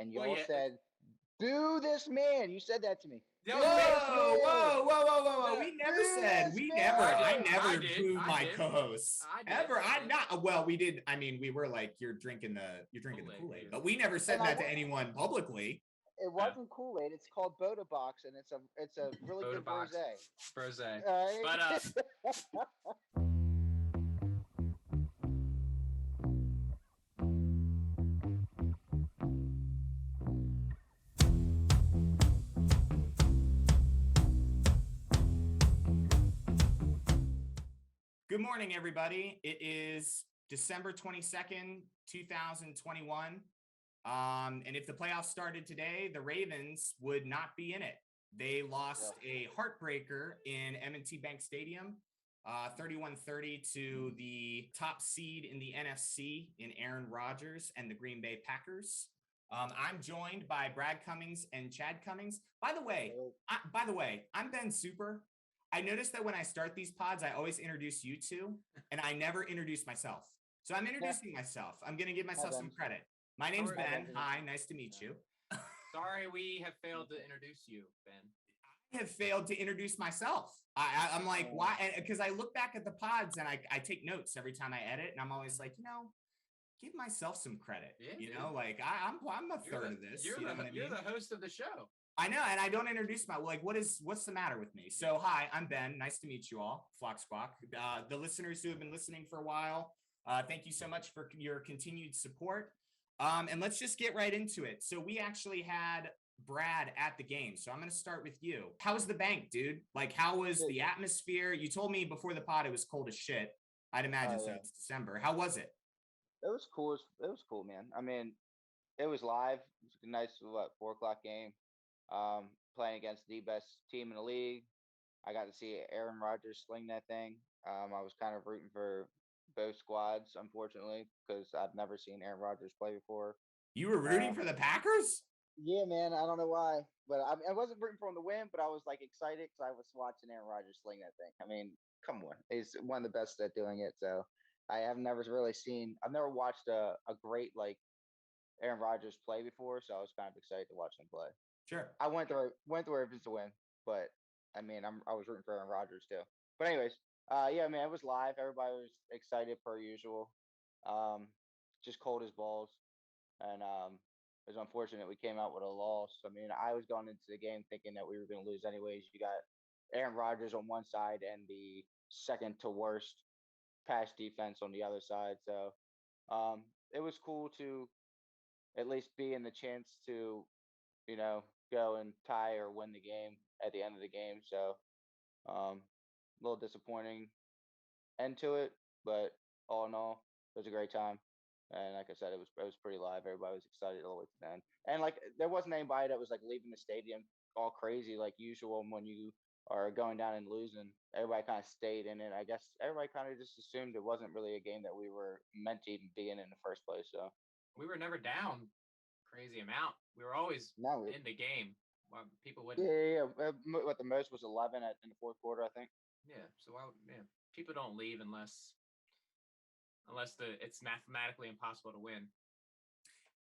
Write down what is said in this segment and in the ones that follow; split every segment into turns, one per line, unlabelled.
and you all said, "Boo this man." You said that to me.
Whoa, whoa. We never said, I never booed my co-hosts. Ever. I'm not, well, we did. I mean, we were like, you're drinking the Kool-Aid, but we never said that to anyone publicly.
It wasn't Kool-Aid. It's called Boda Box, and it's a really good rosé.
Rosé.
Right? But
Good morning, everybody. It is December 22nd, 2021. And if the playoffs started today, the Ravens would not be in it. They lost a heartbreaker in M&T Bank Stadium, 31-30 to the top seed in the NFC in Aaron Rodgers and the Green Bay Packers. I'm joined by Brad Cummings and Chad Cummings. By the way, I'm Ben Super. I noticed that when I start these pods, I always introduce you two, and I never introduce myself. So I'm introducing myself. I'm going to give myself some credit. My name's Ben. Hi, nice to meet you.
Sorry, we have failed to introduce you, Ben.
I have failed to introduce myself. I'm like, why? Because I look back at the pods and I take notes every time I edit, and I'm always like, give myself some credit. Yeah, like I'm a third of this.
You're the host of the show.
I know, and I don't introduce what's the matter with me? So, hi, I'm Ben. Nice to meet you all, Flock Squawk. The listeners who have been listening for a while, thank you so much for your continued support. And let's just get right into it. So we actually had Brad at the game. So I'm going to start with you. How was the bank, dude? Like, how was the atmosphere? You told me before the pod it was cold as shit. I'd imagine so. It's December. How was it?
It was cool. It was cool, man. I mean, it was live. It was a nice 4:00 game. Playing against the best team in the league. I got to see Aaron Rodgers sling that thing. I was kind of rooting for both squads, unfortunately, because I've never seen Aaron Rodgers play before.
You were rooting for the Packers?
Yeah, man. I don't know why, but I wasn't rooting for him to win, but I was like excited because I was watching Aaron Rodgers sling that thing. I mean, come on, he's one of the best at doing it. So I've never watched a great Aaron Rodgers play before, so I was kind of excited to watch him play.
Sure.
I went the Ravens to win, but I mean, I was rooting for Aaron Rodgers too. But anyways, yeah, man, it was live. Everybody was excited per usual. Just cold as balls, and it was unfortunate we came out with a loss. I mean, I was going into the game thinking that we were going to lose anyways. You got Aaron Rodgers on one side and the second to worst pass defense on the other side. So it was cool to at least be in the chance to go and tie or win the game at the end of the game. So a little disappointing end to it, but all in all, it was a great time. And like I said, it was pretty live. Everybody was excited all the way to the end. And there wasn't anybody that was leaving the stadium all crazy like usual when you are going down and losing. Everybody kind of stayed in it. I guess everybody kind of just assumed it wasn't really a game that we were meant to even be in the first place. So
we were never down crazy amount. We were always in the game. Well, people wouldn't.
Yeah. What the most was 11 in the fourth quarter, I think.
Yeah. So people don't leave unless it's mathematically impossible to win.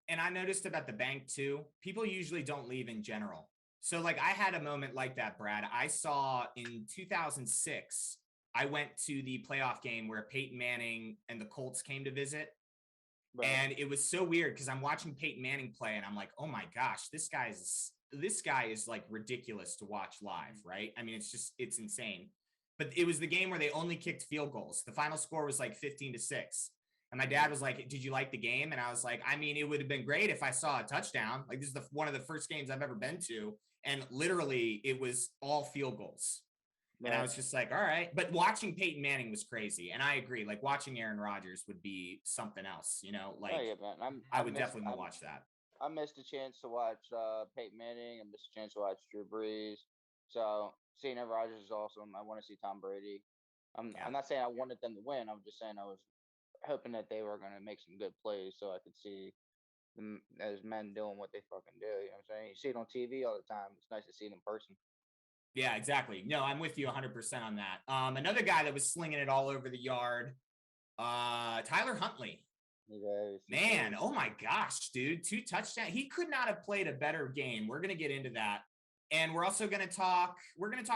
And I noticed about the bank too. People usually don't leave in general. So I had a moment like that, Brad. I saw in 2006. I went to the playoff game where Peyton Manning and the Colts came to visit. Right. And it was so weird because I'm watching Peyton Manning play and I'm like, oh my gosh, this guy is ridiculous to watch live, right? I mean, it's insane. But it was the game where they only kicked field goals. The final score was 15-6. And my dad was like, did you like the game? And I was like, I mean, it would have been great if I saw a touchdown. This is one of the first games I've ever been to. And literally it was all field goals. And I was just like, all right. But watching Peyton Manning was crazy. And I agree. Watching Aaron Rodgers would be something else, I would definitely watch that.
I missed a chance to watch Peyton Manning. I missed a chance to watch Drew Brees. So seeing Aaron Rodgers is awesome. I want to see Tom Brady. I'm not saying I wanted them to win. I'm just saying I was hoping that they were going to make some good plays so I could see them as men doing what they fucking do. You know what I'm saying? You see it on TV all the time. It's nice to see it in person.
Yeah, exactly. No, I'm with you 100% on that. Another guy that was slinging it all over the yard, Tyler Huntley. Man, oh my gosh, dude. 2 touchdowns. He could not have played a better game. We're going to get into that. And we're also going to talk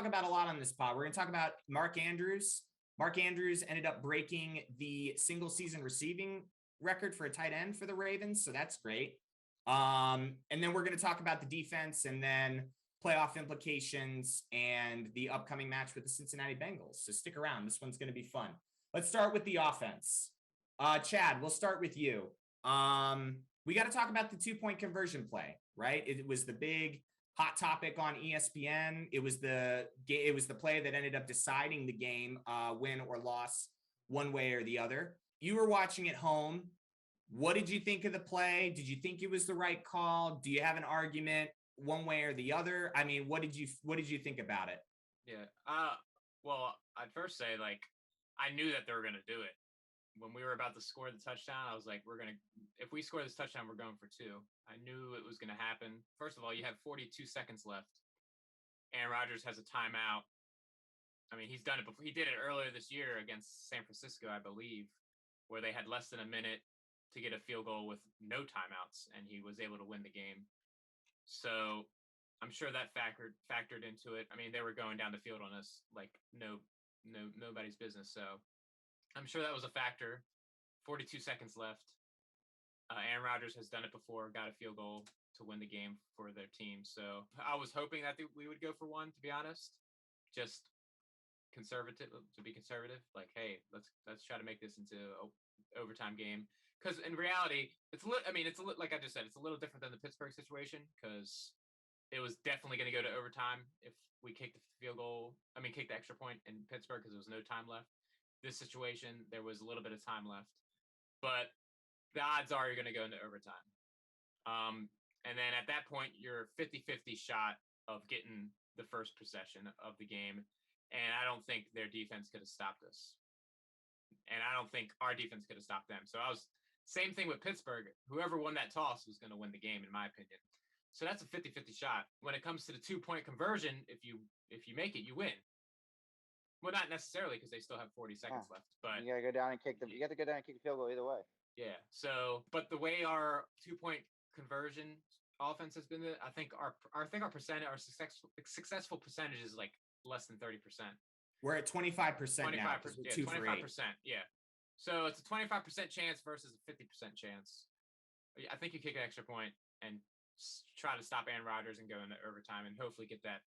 about a lot on this pod. We're going to talk about Mark Andrews. Mark Andrews ended up breaking the single season receiving record for a tight end for the Ravens. So that's great. And then we're going to talk about the defense and then playoff implications and the upcoming match with the Cincinnati Bengals. So stick around. This one's going to be fun. Let's start with the offense. Chad, we'll start with you. We got to talk about the 2-point conversion play, right? It was the big hot topic on ESPN. It was the play that ended up deciding the game, win or loss, one way or the other. You were watching at home. What did you think of the play? Did you think it was the right call? Do you have an argument one way or the other? I mean, what did you think about it?
Yeah. Well, I'd first say, like, I knew that they were going to do it. When we were about to score the touchdown, I was like, if we score this touchdown, we're going for 2. I knew it was going to happen. First of all, you have 42 seconds left. Aaron Rodgers has a timeout. I mean, he's done it before. He did it earlier this year against San Francisco, I believe, where they had less than a minute to get a field goal with no timeouts, and he was able to win the game. So I'm sure that factored into it. I mean, they were going down the field on us like nobody's business. So I'm sure that was a factor. 42 seconds left. Aaron Rodgers has done it before, got a field goal to win the game for their team. So I was hoping that we would go for 1, to be honest. Just to be conservative. Like, hey, let's try to make this into an overtime game. Because in reality, like I just said, it's a little different than the Pittsburgh situation, because it was definitely going to go to overtime if we kicked the extra point in Pittsburgh, because there was no time left. This situation, there was a little bit of time left, but the odds are you're going to go into overtime. And then at that point, you're 50-50 shot of getting the first possession of the game. And I don't think their defense could have stopped us. And I don't think our defense could have stopped them. So same thing with Pittsburgh. Whoever won that toss was going to win the game, in my opinion. So that's a 50-50 shot. When it comes to the 2-point conversion, if you make it, you win. Well, not necessarily, because they still have 40 seconds left. But
you gotta go down and kick you got to go down and kick the field goal either way.
Yeah. So, but the way our 2-point conversion offense has been, I think our successful percentage is like less than 30%.
We're at 25% now.
25%. Yeah. So it's a 25% chance versus a 50% chance. I think you kick an extra point and try to stop Aaron Rodgers and go into overtime and hopefully get that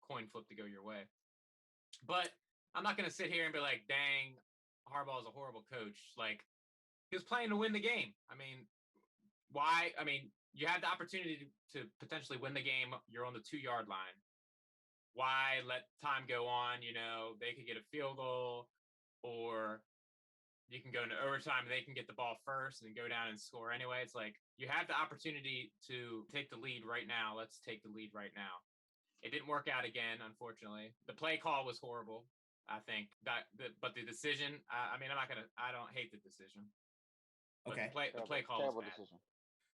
coin flip to go your way. But I'm not going to sit here and be like, dang, Harbaugh is a horrible coach. Like, he was playing to win the game. I mean, why? I mean, you had the opportunity to potentially win the game. You're on the 2-yard line. Why let time go on? You know, they could get a field goal, or you can go into overtime and they can get the ball first and go down and score anyway. It's like, you have the opportunity to take the lead right now. Let's take the lead right now. It didn't work out again, unfortunately. The play call was horrible, I think. But the decision, I don't hate the decision.
Okay.
The play call was bad.
Decision.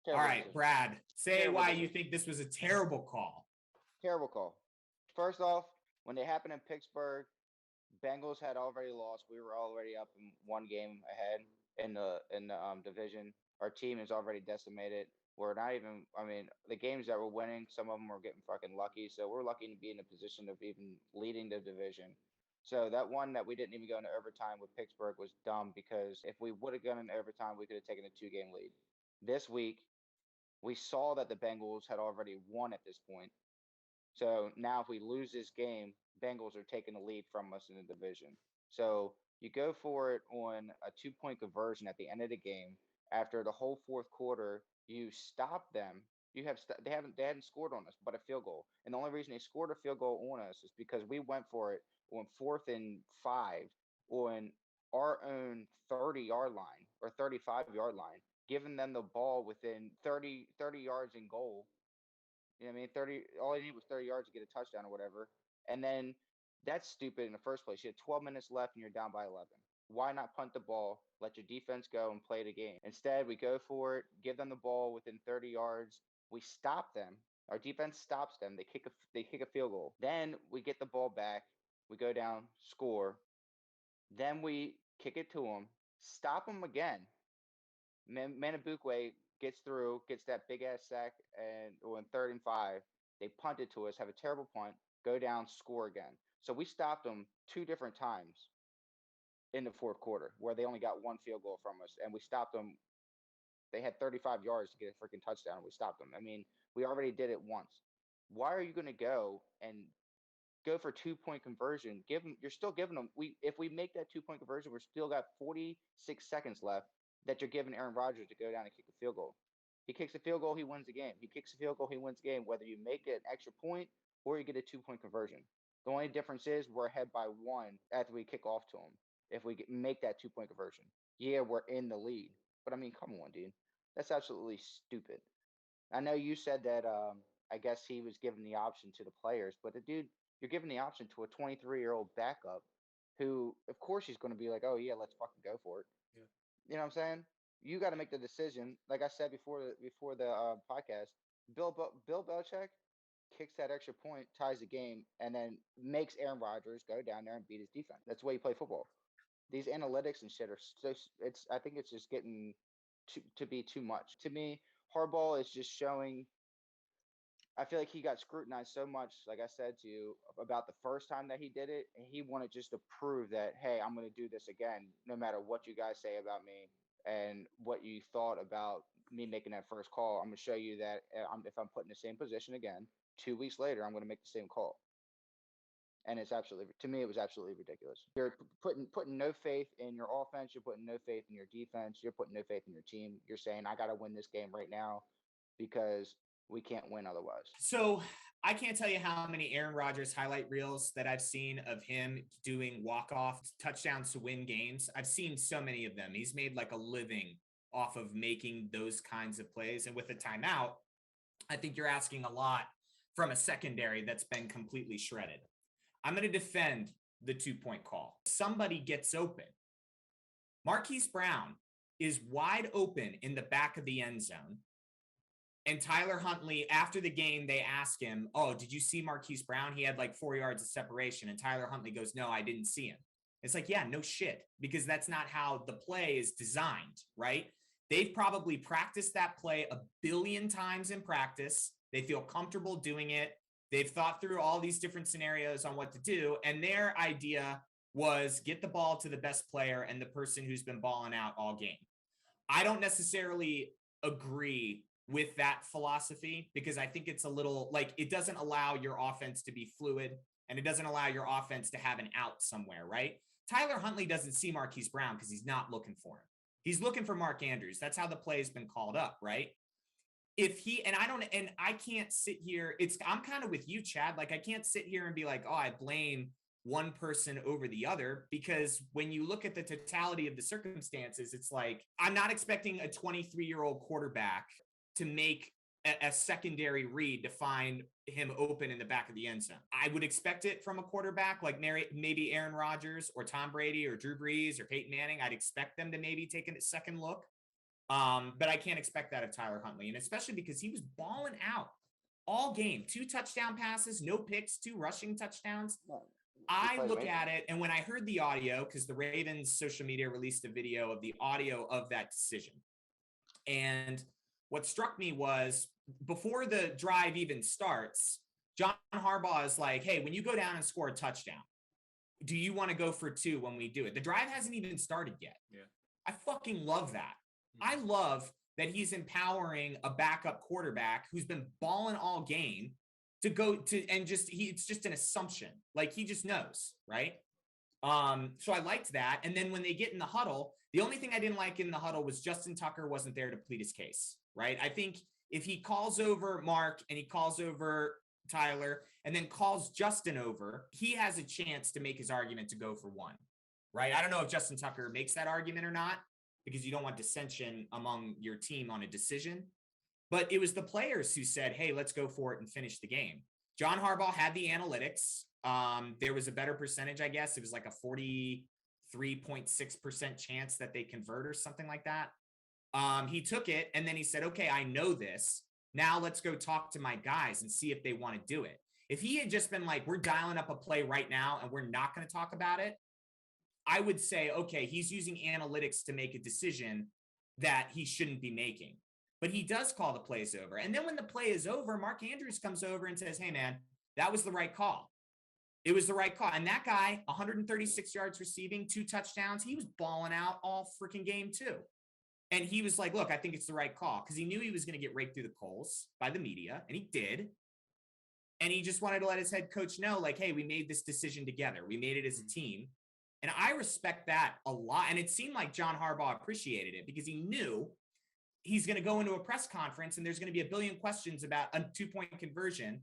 All right, Brad, say why you think this was a terrible call.
Terrible call. First off, when it happened in Pittsburgh, Bengals had already lost. We were already up in 1 game ahead in the division. Our team is already decimated. We're not even, the games that we're winning, some of them were getting fucking lucky. So we're lucky to be in a position of even leading the division. So that one that we didn't even go into overtime with Pittsburgh was dumb, because if we would have gone into overtime, we could have taken a 2-game lead. This week, we saw that the Bengals had already won at this point. So now if we lose this game, Bengals are taking the lead from us in the division. So you go for it on a 2-point conversion at the end of the game. After the whole 4th quarter, you stop them. They hadn't scored on us but a field goal, and the only reason they scored a field goal on us is because we went for it on 4th and 5 on our own 30-yard line or 35-yard line, giving them the ball within 30 yards in goal. You know what I mean? 30. All I need was 30 yards to get a touchdown or whatever, and then that's stupid in the first place. You had 12 minutes left and you're down by 11. Why not punt the ball, let your defense go and play the game? Instead, we go for it, give them the ball within 30 yards. We stop them. Our defense stops them. They kick a field goal. Then we get the ball back. We go down, score. Then we kick it to them, stop them again. Manabukwe gets through, gets that big ass sack, and on 3rd and 5, they punt it to us, have a terrible punt, go down, score again. So we stopped them 2 different times in the 4th quarter where they only got 1 field goal from us, and we stopped them. They had 35 yards to get a freaking touchdown, and we stopped them. I mean, we already did it once. Why are you going to go for 2-point conversion? You're still giving them. If we make that 2-point conversion, we're still got 46 seconds left that you're giving Aaron Rodgers to go down and kick a field goal. He kicks a field goal, he wins the game. He kicks a field goal, he wins the game. Whether you make it an extra point or you get a 2-point conversion, the only difference is we're ahead by 1 after we kick off to him. If we make that 2-point conversion, yeah, we're in the lead. But I mean, come on, dude, that's absolutely stupid. I know you said that. I guess he was giving the option to the players, but the dude, you're giving the option to a 23-year-old backup who, of course, he's going to be like, oh, yeah, let's fucking go for it.
Yeah.
You know what I'm saying? You got to make the decision. Like I said before the podcast, Bill Belichick kicks that extra point, ties the game, and then makes Aaron Rodgers go down there and beat his defense. That's the way you play football. These analytics and shit are so. I think it's just getting to be too much. To me, Harbaugh is just showing. I feel like he got scrutinized so much, like I said to you, about the first time that he did it. And he wanted just to prove that, hey, I'm going to do this again, no matter what you guys say about me and what you thought about me making that first call. I'm going to show you that if I'm put in the same position again, 2 weeks later, I'm going to make the same call. And it's absolutely, to me, it was absolutely ridiculous. You're putting no faith in your offense. You're putting no faith in your defense. You're putting no faith in your team. You're saying, I got to win this game right now because we can't win otherwise.
So I can't tell you how many Aaron Rodgers highlight reels that I've seen of him doing walk-off touchdowns to win games. I've seen so many of them. He's made like a living off of making those kinds of plays. And with a timeout, I think you're asking a lot from a secondary that's been completely shredded. I'm going to defend the 2-point call. Somebody gets open. Marquise Brown is wide open in the back of the end zone. And Tyler Huntley, after the game, they ask him, oh, did you see Marquise Brown? He had like 4 yards of separation. And Tyler Huntley goes, no, I didn't see him. It's like, yeah, no shit, because that's not how the play is designed, right? They've probably practiced that play a billion times in practice. They feel comfortable doing it. They've thought through all these different scenarios on what to do. And their idea was get the ball to the best player and the person who's been balling out all game. I don't necessarily agree with that philosophy because I think it's a little like it doesn't allow your offense to be fluid and it doesn't allow your offense to have an out somewhere, right? Tyler Huntley doesn't see Marquise Brown because he's not looking for him. He's looking for Mark Andrews. That's how the play has been called up, right? I can't sit here. I'm kind of with you, Chad. Like I can't sit here and be like, oh, I blame one person over the other, because when you look at the totality of the circumstances, it's like, I'm not expecting a 23-year-old quarterback to make a secondary read to find him open in the back of the end zone. I would expect it from a quarterback like maybe Aaron Rodgers or Tom Brady or Drew Brees or Peyton Manning. I'd expect them to maybe take a second look. But I can't expect that of Tyler Huntley, and especially because he was balling out all game. 2 touchdown passes, no picks, 2 rushing touchdowns. I look at it, and when I heard the audio, because the Ravens social media released a video of the audio of that decision, and what struck me was before the drive even starts, John Harbaugh is like, hey, when you go down and score a touchdown, do you want to go for 2 when we do it? The drive hasn't even started yet.
Yeah.
I fucking love that. I love that he's empowering a backup quarterback who's been balling all game to go to, and it's just an assumption. Like he just knows, right? So I liked that. And then when they get in the huddle, the only thing I didn't like in the huddle was Justin Tucker wasn't there to plead his case, right? I think if he calls over Mark and he calls over Tyler and then calls Justin over, he has a chance to make his argument to go for 1, right? I don't know if Justin Tucker makes that argument or not, because you don't want dissension among your team on a decision. But it was the players who said, hey, let's go for it and finish the game. John Harbaugh had the analytics. There was a better percentage, I guess. It was like a 43.6% chance that they convert or something like that. He took it and then he said, okay, I know this. Now let's go talk to my guys and see if they want to do it. If he had just been like, we're dialing up a play right now and we're not going to talk about it, I would say, okay, he's using analytics to make a decision that he shouldn't be making. But he does call the plays over. And then when the play is over, Mark Andrews comes over and says, hey, man, that was the right call. It was the right call. And that guy, 136 yards receiving, 2 touchdowns, he was balling out all freaking game too. And he was like, look, I think it's the right call, because he knew he was going to get raked through the coals by the media, and he did. And he just wanted to let his head coach know, like, hey, we made this decision together. We made it as a team. And I respect that a lot. And it seemed like John Harbaugh appreciated it, because he knew he's going to go into a press conference and there's going to be a billion questions about a 2-point conversion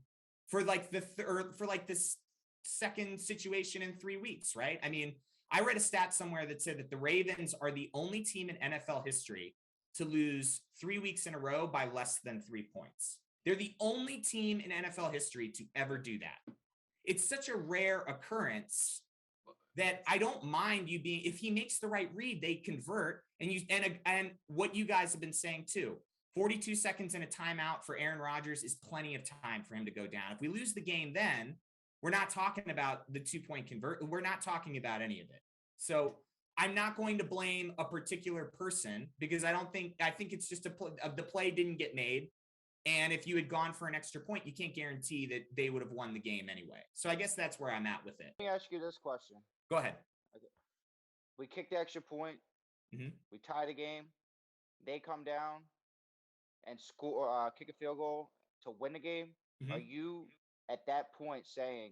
for like this second situation in 3 weeks, right? I mean, I read a stat somewhere that said that the Ravens are the only team in NFL history to lose 3 weeks in a row by less than 3 points. They're the only team in NFL history to ever do that. It's such a rare occurrence that I don't mind you being, if he makes the right read, they convert. And what you guys have been saying too, 42 seconds in a timeout for Aaron Rodgers is plenty of time for him to go down. If we lose the game, then we're not talking about the 2-point convert. We're not talking about any of it. So I'm not going to blame a particular person, because I think it's just the play didn't get made. And if you had gone for an extra point, you can't guarantee that they would have won the game anyway. So I guess that's where I'm at with it.
Let me ask you this question.
Go ahead.
Okay. We kick the extra point.
Mm-hmm.
We tie the game. They come down and score, kick a field goal to win the game.
Mm-hmm.
Are you at that point saying,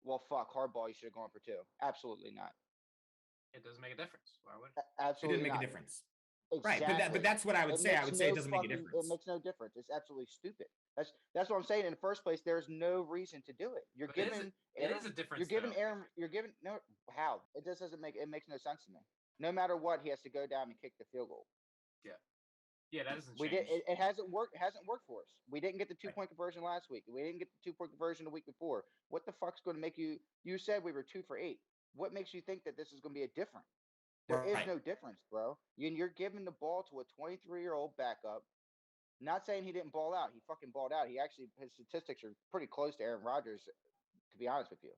well, fuck, Harbaugh, you should have gone for 2? Absolutely not.
It doesn't make a difference. Why would
it? Absolutely
It didn't make
not.
a difference.
Exactly.
Right, but that's what I would say. I would say it doesn't make a difference.
It makes no difference. It's absolutely stupid. That's what I'm saying. In the first place, there's no reason to do it. You're giving
it is a difference.
You're giving Aaron. You're giving no how. It just doesn't make. It makes no sense to me. No matter what, he has to go down and kick the field goal.
Yeah, that doesn't change.
We did. It hasn't worked. It hasn't worked for us. We didn't get the 2-point conversion last week. We didn't get the 2-point conversion the week before. What the fuck's going to make you? You said we were 2 for 8. What makes you think that this is going to be a different? There is no difference, bro. You're giving the ball to a 23-year-old backup. Not saying he didn't ball out. He fucking balled out. His statistics are pretty close to Aaron Rodgers, to be honest with you.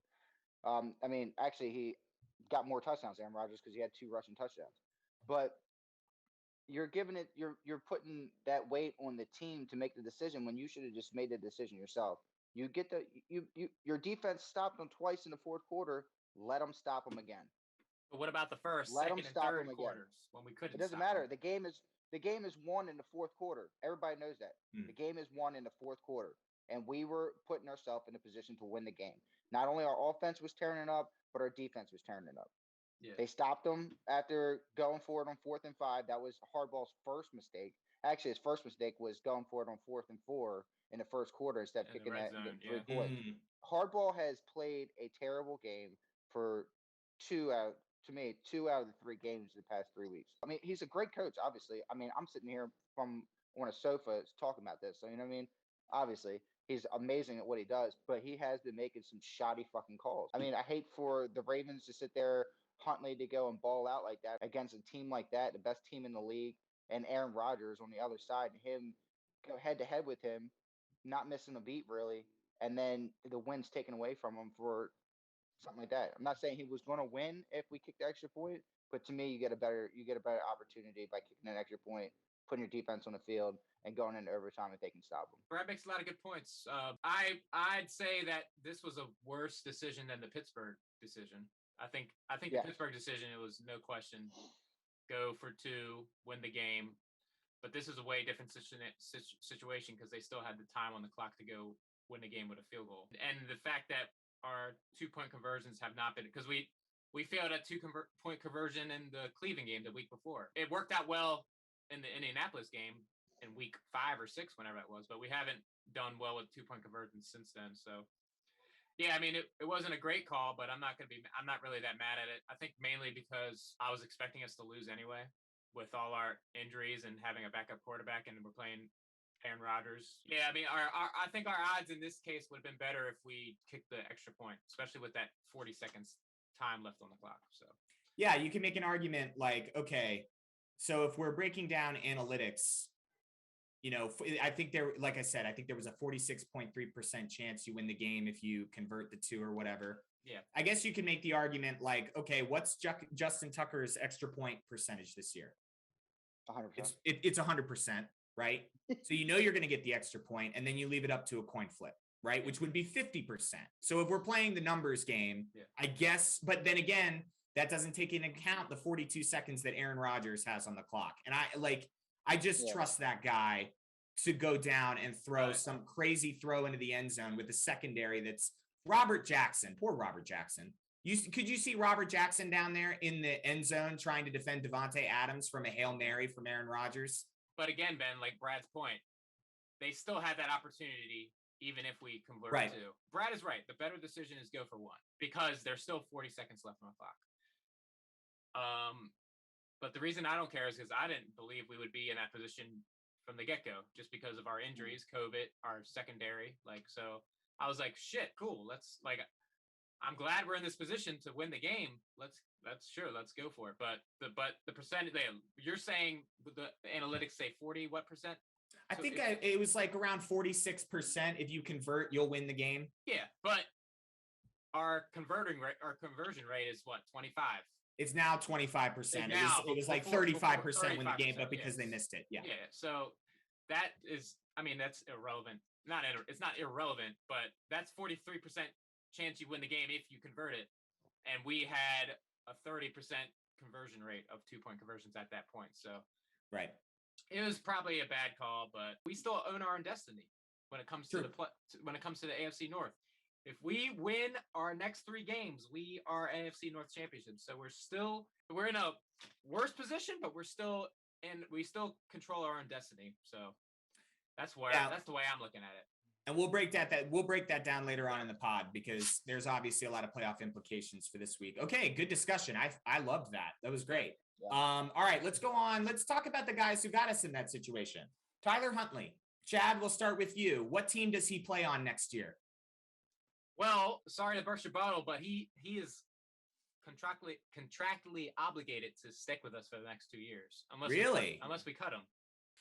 I mean, actually, he got more touchdowns than Aaron Rodgers because he had 2 rushing touchdowns. But you're giving it. You're putting that weight on the team to make the decision when you should have just made the decision yourself. You get your defense stopped them twice in the fourth quarter. Let them stop them again.
But what about the first,
Let
second,
them
and
stop
third
them again.
quarters when we couldn't?
It doesn't matter. The game is won in the fourth quarter. Everybody knows that. The game is won in the fourth quarter, and we were putting ourselves in a position to win the game. Not only our offense was tearing it up, but our defense was tearing it up.
Yeah.
They stopped them after going for it on 4th and 5. That was Harbaugh's first mistake. Actually, his first mistake was going for it on 4th and 4 in the first quarter instead of kicking that and getting 3 points. Harbaugh has played a terrible game for 2 out of the 3 games the past 3 weeks. I mean, he's a great coach, obviously. I mean, I'm sitting here on a sofa talking about this. So, you know what I mean? Obviously, he's amazing at what he does, but he has been making some shoddy fucking calls. I mean, I hate for the Ravens to sit there, Huntley to go and ball out like that against a team like that, the best team in the league, and Aaron Rodgers on the other side, and him go head-to-head with him, not missing a beat, really, and then the win's taken away from him for something like that. I'm not saying he was going to win if we kicked the extra point, but to me, you get a better opportunity by kicking an extra point, putting your defense on the field, and going into overtime if they can stop them.
Brad makes a lot of good points. I'd say that this was a worse decision than the Pittsburgh decision. I think the Pittsburgh decision, it was no question, go for 2, win the game. But this is a way different situation because they still had the time on the clock to go win the game with a field goal. And the fact that our 2-point conversions have not been, because we failed at 2-point conversion in the Cleveland game the week before. It worked out well in the Indianapolis game in week 5 or 6, whenever it was, but we haven't done well with 2-point conversions since then. So yeah, I mean, it wasn't a great call, but I'm not really that mad at it. I think mainly because I was expecting us to lose anyway with all our injuries and having a backup quarterback, and we're playing Aaron Rodgers. Yeah, I mean, I think our odds in this case would have been better if we kicked the extra point, especially with that 40 seconds time left on the clock. So
yeah, you can make an argument like, okay, so if we're breaking down analytics, you know, I think like I said, I think there was a 46.3% chance you win the game if you convert the 2 or whatever.
Yeah.
I guess you can make the argument like, okay, what's Justin Tucker's extra point percentage this year?
100%.
It's 100%, right? So you know you're going to get the extra point, and then you leave it up to a coin flip, right? Which would be 50%. So if we're playing the numbers game, I guess, but then again, that doesn't take into account the 42 seconds that Aaron Rodgers has on the clock. And I just trust that guy to go down and throw some crazy throw into the end zone with the secondary that's Robert Jackson. Poor Robert Jackson. Could you see Robert Jackson down there in the end zone trying to defend Devontae Adams from a Hail Mary from Aaron Rodgers?
But again, Ben, like Brad's point, they still had that opportunity even if we convert to. Brad is right. The better decision is go for one because there's still 40 seconds left on the clock. But the reason I don't care is because I didn't believe we would be in that position from the get-go just because of our injuries, COVID, our secondary. So I was like, shit, cool. I'm glad we're in this position to win the game. Let's go for it. But the percentage, you're saying the analytics say 40 what percent?
I think it was like around 46%. If you convert, you'll win the game.
Yeah, but our conversion rate is what, 25?
It's now 25%. It was like 35% when the game, but because they missed it. Yeah.
So that is, that's irrelevant. It's not irrelevant, but that's 43% chance you win the game if you convert it. And we had a 30% conversion rate of 2-point conversions at that point. So it was probably a bad call, but we still own our own destiny when it comes to the AFC North. If we win our next 3 games, we are AFC North champions. So we're in a worse position, but we still control our own destiny. So that's the way I'm looking at it.
And we'll break that down later on in the pod because there's obviously a lot of playoff implications for this week. Okay, good discussion. I loved that. That was great. Yeah. All right, let's go on. Let's talk about the guys who got us in that situation. Tyler Huntley. Chad, we'll start with you. What team does he play on next year?
Well, sorry to burst your bubble, but he is contractually obligated to stick with us for the next 2 years. Unless we cut him.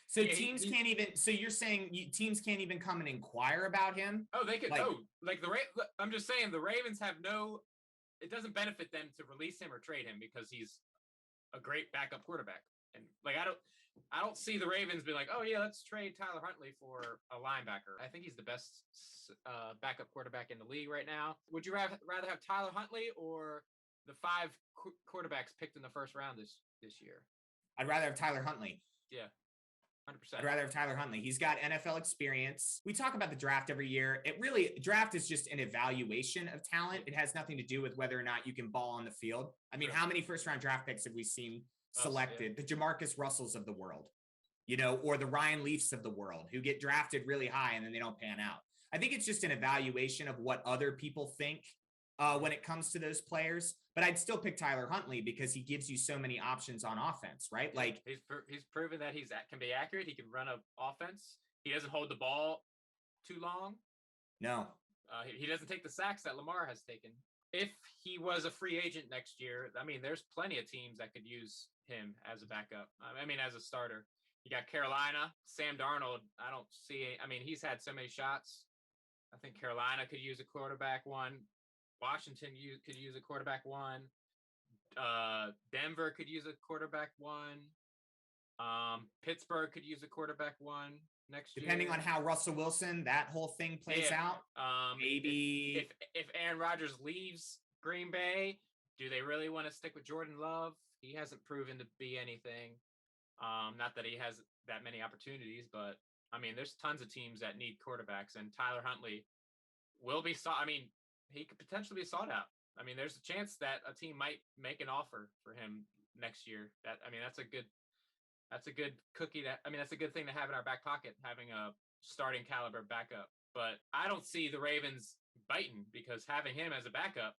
So teams can't even. So you're saying teams can't even come and inquire about him?
Oh, they could. I'm just saying the Ravens have no. It doesn't benefit them to release him or trade him because he's a great backup quarterback. And I don't see the Ravens be like, oh yeah, let's trade Tyler Huntley for a linebacker. I think he's the best backup quarterback in the league right now. Would you rather have Tyler Huntley or the 5 quarterbacks picked in the first round this year?
I'd rather have Tyler Huntley.
Yeah. 100%.
I'd rather have Tyler Huntley. He's got NFL experience. We talk about the draft every year. Draft is just an evaluation of talent. It has nothing to do with whether or not you can ball on the field. I mean, how many first round draft picks have we seen selected? The Jamarcus Russells of the world, or the Ryan Leafs of the world who get drafted really high and then they don't pan out. I think it's just an evaluation of what other people think when it comes to those players. But I'd still pick Tyler Huntley because he gives you so many options on offense, right? Like
he's proven that can be accurate. He can run an offense. He doesn't hold the ball too long.
No.
He doesn't take the sacks that Lamar has taken. If he was a free agent next year, there's plenty of teams that could use him as a backup. As a starter. You got Carolina, Sam Darnold. I don't see. He's had so many shots. I think Carolina could use a quarterback one. Washington could use a quarterback one. Denver could use a quarterback one. Pittsburgh could use a quarterback one next year.
Depending on how Russell Wilson, that whole thing plays out. Maybe
if Aaron Rodgers leaves Green Bay, do they really want to stick with Jordan Love? He hasn't proven to be anything. Not that he has that many opportunities, but there's tons of teams that need quarterbacks, and Tyler Huntley will be he could potentially be sought out. There's a chance that a team might make an offer for him next year. That's a good cookie. That's a good thing to have in our back pocket, having a starting caliber backup. But I don't see the Ravens biting because having him as a backup,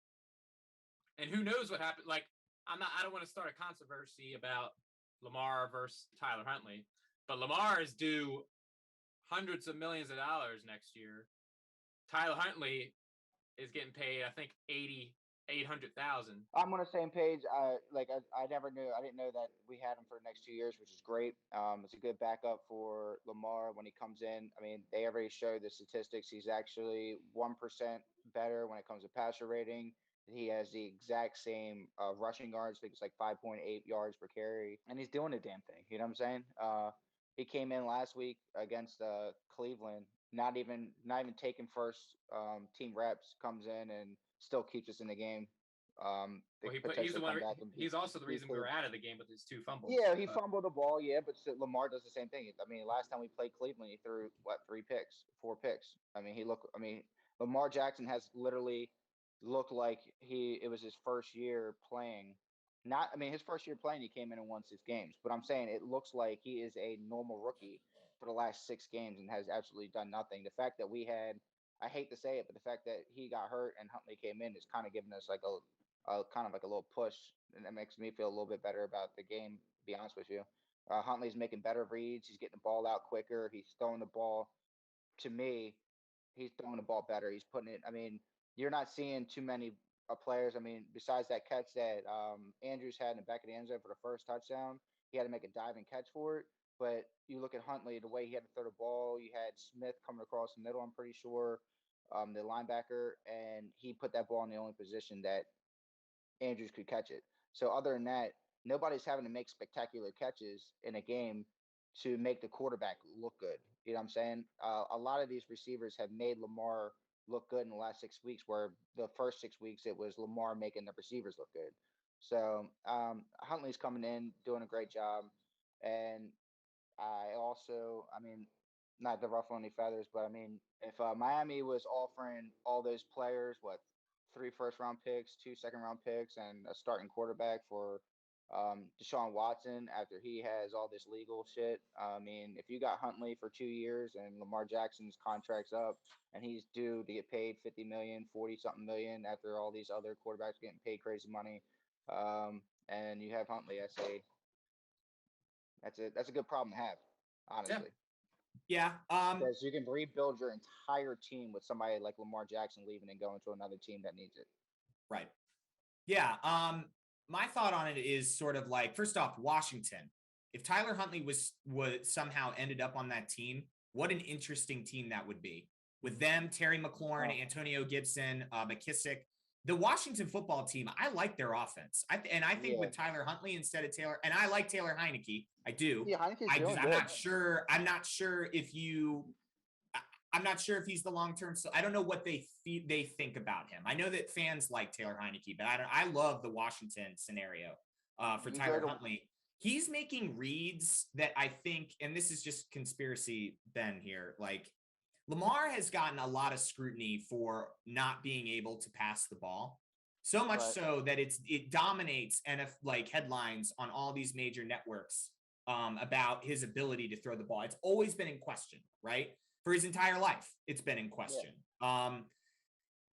and who knows what happened. I don't want to start a controversy about Lamar versus Tyler Huntley, but Lamar is due hundreds of millions of dollars next year. Tyler Huntley is getting paid, I think, $800,000.
I'm on the same page. I didn't know that we had him for the next 2 years, which is great. It's a good backup for Lamar when he comes in. They already showed the statistics. He's actually 1% better when it comes to passer rating. He has the exact same rushing yards. I think it's like 5.8 yards per carry, and he's doing the damn thing. You know what I'm saying? He came in last week against Cleveland, not even taking first team reps, comes in and still keeps us in the game. They
Well,
could
he's the
potentially
one.
come back and
He's also the
beat
reason we were
Cleveland.
out of the game with his 2 fumbles.
Yeah, he fumbled the ball, yeah, but Lamar does the same thing. I mean, last time we played Cleveland, he threw what 3 picks, 4 picks. I mean, Lamar Jackson has literally looked like it was his first year playing. Not, I mean, his first year playing, he came in and won 6 games. But I'm saying it looks like he is a normal rookie for the last 6 games and has absolutely done nothing. The fact that we had, I hate to say it, but the fact that he got hurt and Huntley came in is kind of giving us like a kind of like a little push, and that makes me feel a little bit better about the game. To be honest with you, Huntley's making better reads. He's getting the ball out quicker. He's throwing the ball. To me, he's throwing the ball better. He's putting it. I mean, you're not seeing too many players. I mean, besides that catch that Andrews had in the back of the end zone for the first touchdown, he had to make a diving catch for it. But you look at Huntley, the way he had to throw the ball. You had Smith coming across the middle. I'm pretty sure, the linebacker, and he put that ball in the only position that Andrews could catch it. So other than that, nobody's having to make spectacular catches in a game to make the quarterback look good. You know what I'm saying? A lot of these receivers have made Lamar look good in the last 6 weeks, where the first 6 weeks it was Lamar making the receivers look good. So Huntley's coming in, doing a great job, and I mean, not to ruffle any feathers, but I mean, if Miami was offering all those players, what, 3 first-round picks, 2 second-round picks, and a starting quarterback for Deshaun Watson after he has all this legal shit, I mean, if you got Huntley for 2 years and Lamar Jackson's contract's up and he's due to get paid 50 million, 40 something million after all these other quarterbacks getting paid crazy money, and you have Huntley, I say that's a good problem to have,
Yeah.
honestly,
Yeah.
because you can rebuild your entire team with somebody like Lamar Jackson leaving and going to another team that needs it.
Right. Yeah. My thought on it is sort of like, first off, Washington. If Tyler Huntley was somehow ended up on that team, what an interesting team that would be. With them, Terry McLaurin, Antonio Gibson, McKissick. The Washington football team, I like their offense. I think with Tyler Huntley instead of Taylor, and I like Taylor Heineke. I do.
Yeah, Heineke's doing
I'm
good.
not sure. I'm not sure if he's the long term. So I don't know what they think about him. I know that fans like Taylor Heineke, but I love the Washington scenario for Tyler Huntley. He's making reads that I think, and this is just conspiracy Ben here, like Lamar has gotten a lot of scrutiny for not being able to pass the ball. So much so that it dominates like headlines on all these major networks about his ability to throw the ball. It's always been in question, right? For his entire life, it's been in question. Yeah.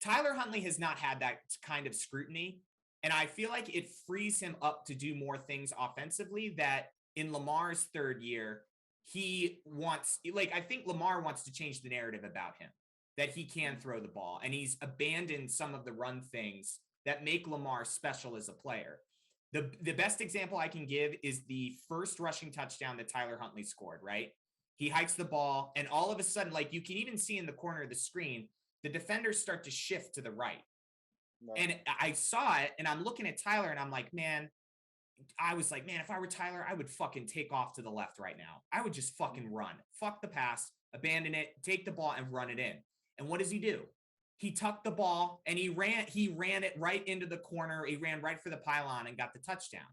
Tyler Huntley has not had that kind of scrutiny, and I feel like it frees him up to do more things offensively that in Lamar's third year, he wants, like, I think Lamar wants to change the narrative about him, that he can throw the ball, and he's abandoned some of the run things that make Lamar special as a player. The best example I can give is the first rushing touchdown that Tyler Huntley scored, right? He hikes the ball, and all of a sudden, like you can even see in the corner of the screen, the defenders start to shift to the right. And I saw it, and I'm looking at Tyler, and I'm like, man, if I were Tyler, I would fucking take off to the left right now. I would just fucking run. Fuck the pass, abandon it, take the ball, and run it in. And what does he do? He tucked the ball, and he ran it right into the corner. He ran right for the pylon and got the touchdown.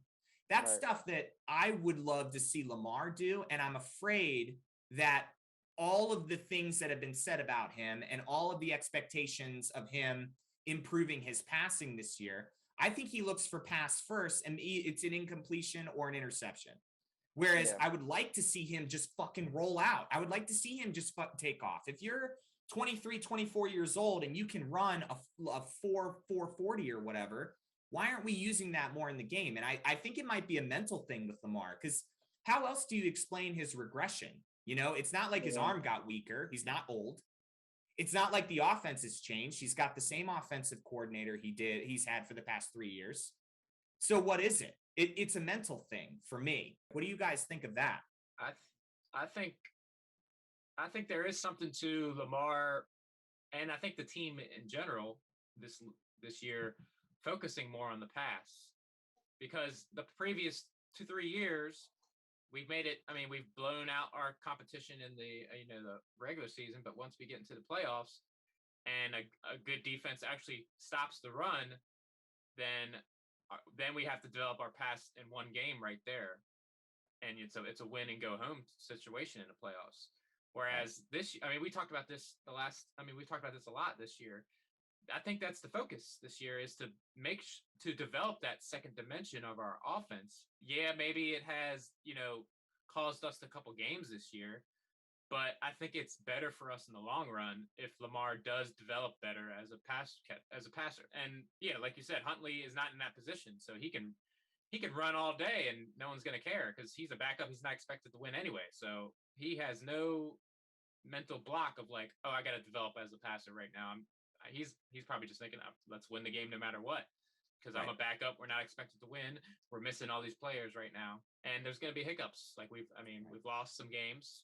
That's stuff that I would love to see Lamar do, and I'm afraid that all of the things that have been said about him and all of the expectations of him improving his passing this year, I think he looks for pass first, and it's an incompletion or an interception. Whereas I would like to see him just fucking roll out. I would like to see him just fucking take off. If you're 23, 24 years old and you can run a 4.40 or whatever, why aren't we using that more in the game? And I think it might be a mental thing with Lamar, because how else do you explain his regression? You know, it's not like his arm got weaker. He's not old. It's not like the offense has changed. He's got the same offensive coordinator he's had for the past 3 years. So what is it? It's a mental thing for me. What do you guys think of that?
I think there is something to Lamar, and I think the team in general this year focusing more on the pass, because the previous 2-3 years we've made it. I mean, we've blown out our competition in the the regular season, but once we get into the playoffs and a good defense actually stops the run, then we have to develop our pass in one game right there, and it's a win and go home situation in the playoffs. Whereas this, I mean, we talked about this we talked about this a lot this year. I think that's the focus this year, is to to develop that second dimension of our offense. Yeah, maybe it has, caused us a couple games this year, but I think it's better for us in the long run if Lamar does develop better as a passer. And yeah, like you said, Huntley is not in that position, so he can run all day and no one's going to care because he's a backup. He's not expected to win anyway, so he has no mental block of like, oh, I got to develop as a passer right now. He's probably just thinking, let's win the game no matter what, because I'm a backup. We're not expected to win. We're missing all these players right now, and there's going to be hiccups. Like we've lost some games,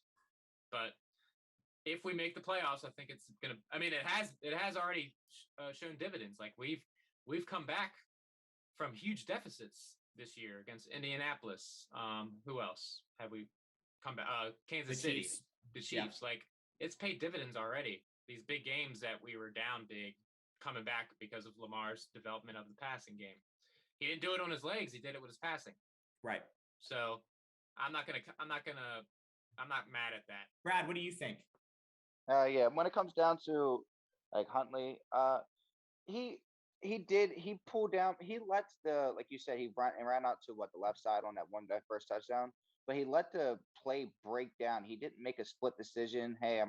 but if we make the playoffs, I think it's gonna. I mean, it has already shown dividends. Like we've come back from huge deficits this year against Indianapolis. Who else have we come back? Kansas City,
Chiefs.
the Chiefs. Yeah. Like it's paid dividends already. These big games that we were down big, coming back because of Lamar's development of the passing game. He didn't do it on his legs. He did it with his passing.
Right.
So I'm not mad at that.
Brad, what do you think?
Yeah, when it comes down to like Huntley, he pulled down, he lets the, like you said, he ran out to the left side on that first touchdown, but he let the play break down. He didn't make a split decision. Hey,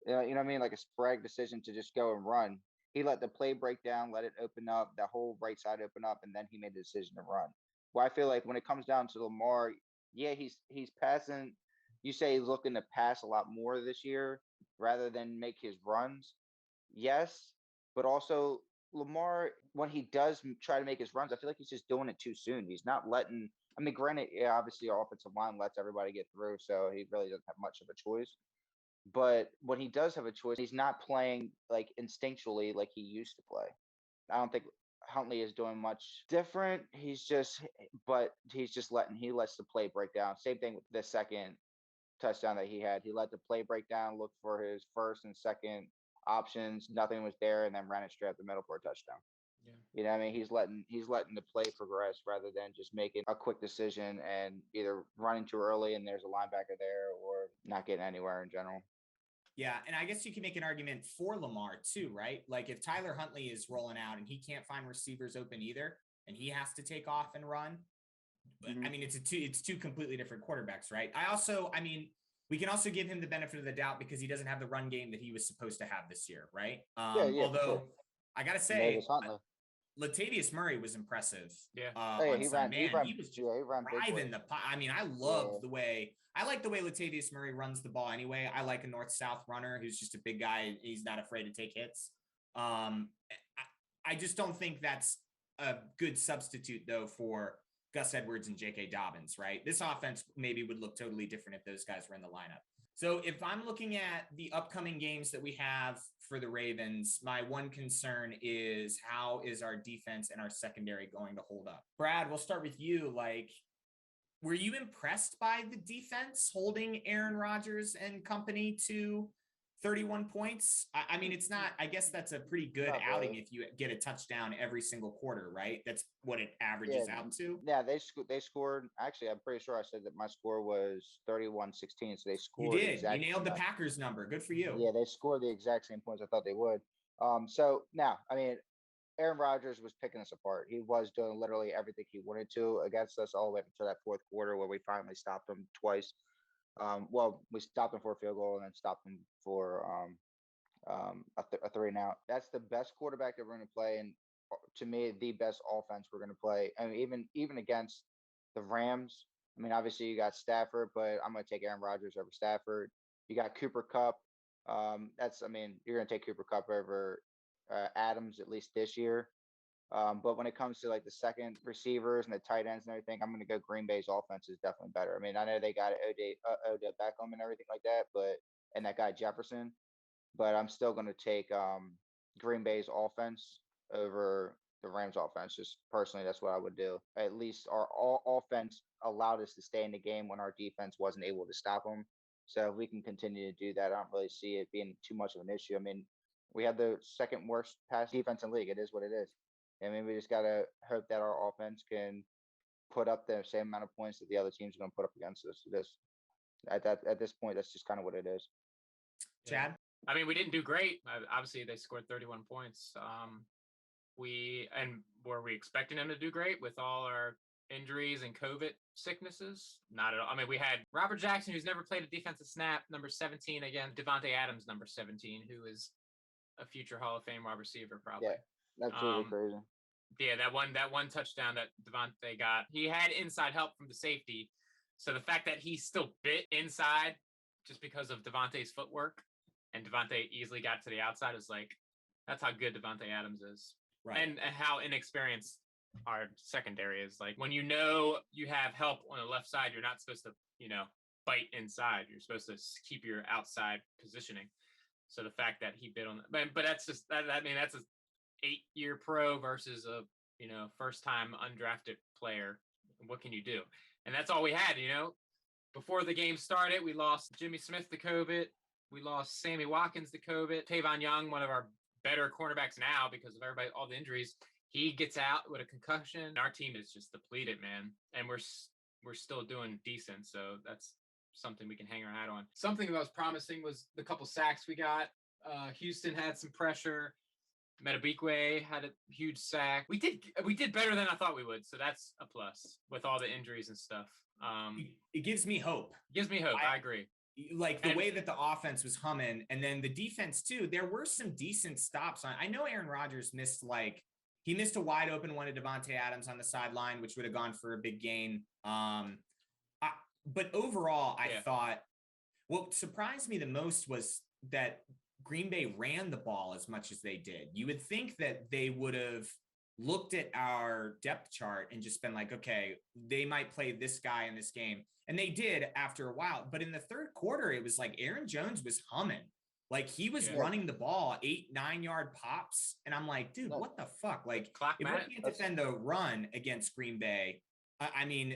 you know what I mean, like a sporadic decision to just go and run. He let the play break down, let it open up, the whole right side open up, and then he made the decision to run. Well, I feel like when it comes down to Lamar, yeah, he's passing. You say he's looking to pass a lot more this year rather than make his runs. Yes, but also Lamar, when he does try to make his runs, I feel like he's just doing it too soon. He's not letting. I mean, granted, yeah, obviously our offensive line lets everybody get through, so he really doesn't have much of a choice. But when he does have a choice, he's not playing like instinctually like he used to play. I don't think Huntley is doing much different. He's just he lets the play break down. Same thing with the second touchdown that he had. He let the play break down, looked for his first and second options. Nothing was there, and then ran it straight up the middle for a touchdown. Yeah. You know what I mean? He's letting the play progress rather than just making a quick decision and either running too early and there's a linebacker there or not getting anywhere in general.
Yeah, and I guess you can make an argument for Lamar too, right? Like if Tyler Huntley is rolling out and he can't find receivers open either, and he has to take off and run, I mean, it's two completely different quarterbacks, right? We can also give him the benefit of the doubt because he doesn't have the run game that he was supposed to have this year, right? Although sure. I gotta say, Latavius Murray was impressive.
Yeah, he was just
driving the pot. I mean, I love the way. I like the way Latavius Murray runs the ball anyway. I like a north-south runner who's just a big guy. He's not afraid to take hits. I just don't think that's a good substitute, though, for Gus Edwards and J.K. Dobbins, right? This offense maybe would look totally different if those guys were in the lineup. So if I'm looking at the upcoming games that we have for the Ravens, my one concern is how is our defense and our secondary going to hold up? Brad, we'll start with you. Like, were you impressed by the defense holding Aaron Rodgers and company to 31 points? I mean, it's not, I guess that's a pretty good outing if you get a touchdown every single quarter, right? That's what it averages out to.
Yeah, they scored. Actually, I'm pretty sure I said that my score was 31-16. So they scored.
You did. You nailed the Packers number. Good for you.
Yeah, they scored the exact same points I thought they would. So now, I mean, Aaron Rodgers was picking us apart. He was doing literally everything he wanted to against us all the way up until that fourth quarter where we finally stopped him twice. We stopped him for a field goal and then stopped him for a 3-and-out. That's the best quarterback that we're going to play, and to me, the best offense we're going to play. I mean, even against the Rams. I mean, obviously you got Stafford, but I'm going to take Aaron Rodgers over Stafford. You got Cooper Kupp. You're going to take Cooper Kupp over Adams at least this year. But when it comes to like the second receivers and the tight ends and everything, I'm going to go Green Bay's offense is definitely better. I mean, I know they got Odell Beckham and everything like that, and that guy Jefferson, but I'm still going to take Green Bay's offense over the Rams offense. Just personally, that's what I would do. At least our offense allowed us to stay in the game when our defense wasn't able to stop them. So if we can continue to do that, I don't really see it being too much of an issue. I mean, we have the second worst pass defense in the league. It is what it is. I mean, we just gotta hope that our offense can put up the same amount of points that the other teams are going to put up against us. This at this point, that's just kind of what it is.
Chad?
I mean, we didn't do great. Obviously, they scored 31 points. Were we expecting them to do great with all our injuries and COVID sicknesses? Not at all. I mean, we had Robert Jackson, who's never played a defensive snap, number 17 again. Devontae Adams, number 17, who is a future Hall of Fame wide receiver, probably.
Yeah, absolutely crazy.
Yeah, that one touchdown that Devontae got, he had inside help from the safety. So the fact that he still bit inside just because of Devontae's footwork, and Devontae easily got to the outside, is like, that's how good Devontae Adams is.
Right.
And how inexperienced our secondary is. Like, when you know you have help on the left side, you're not supposed to, bite inside. You're supposed to keep your outside positioning. So the fact that he bit on that, but that's just that. I mean, that's a 8-year pro versus a first time undrafted player. What can you do? And that's all we had. Before the game started, we lost Jimmy Smith to COVID. We lost Sammy Watkins to COVID. Tavon Young, one of our better cornerbacks now because of all the injuries, he gets out with a concussion. Our team is just depleted, man, and we're still doing decent. So that's something we can hang our hat on. Something that was promising was the couple sacks we got. Houston had some pressure. Metabikwe had a huge sack. We did better than I thought we would, so that's a plus with all the injuries and stuff.
It gives me hope.
I agree.
Like the way that the offense was humming, and then the defense too. There were some decent stops on. I know Aaron Rodgers missed a wide open one to Devontae Adams on the sideline, which would have gone for a big gain. But overall, I thought what surprised me the most was that Green Bay ran the ball as much as they did. You would think that they would have looked at our depth chart and just been like, okay, they might play this guy in this game. And they did after a while. But in the third quarter, it was like Aaron Jones was humming. Like he was running the ball 8-9 yard pops. And I'm like, dude, what the fuck? Like if we can't defend a run against Green Bay, I mean,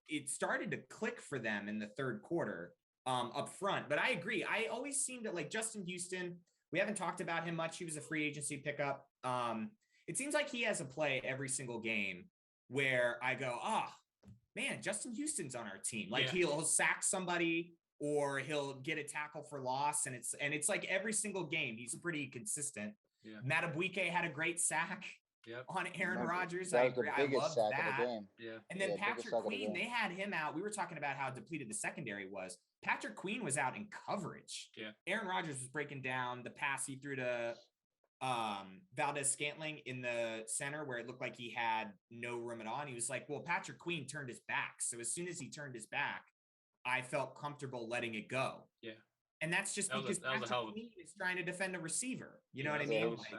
it started to click for them in the third quarter. Up front. But I agree. I always seemed like Justin Houston, we haven't talked about him much. He was a free agency pickup. It seems like he has a play every single game where I go, man, Justin Houston's on our team. Like he'll sack somebody or he'll get a tackle for loss. And it's like every single game, he's pretty consistent. Yeah. Matabwike had a great sack on Aaron Rodgers. I agree. I love that.
Yeah.
And then Patrick Queen, they had him out. We were talking about how depleted the secondary was. Patrick Queen was out in coverage.
Yeah.
Aaron Rodgers was breaking down the pass he threw to Valdez-Scantling in the center where it looked like he had no room at all. And he was like, well, Patrick Queen turned his back. So as soon as he turned his back, I felt comfortable letting it go.
Yeah.
And that's just because Patrick Queen is trying to defend a receiver. You know what I mean? Like,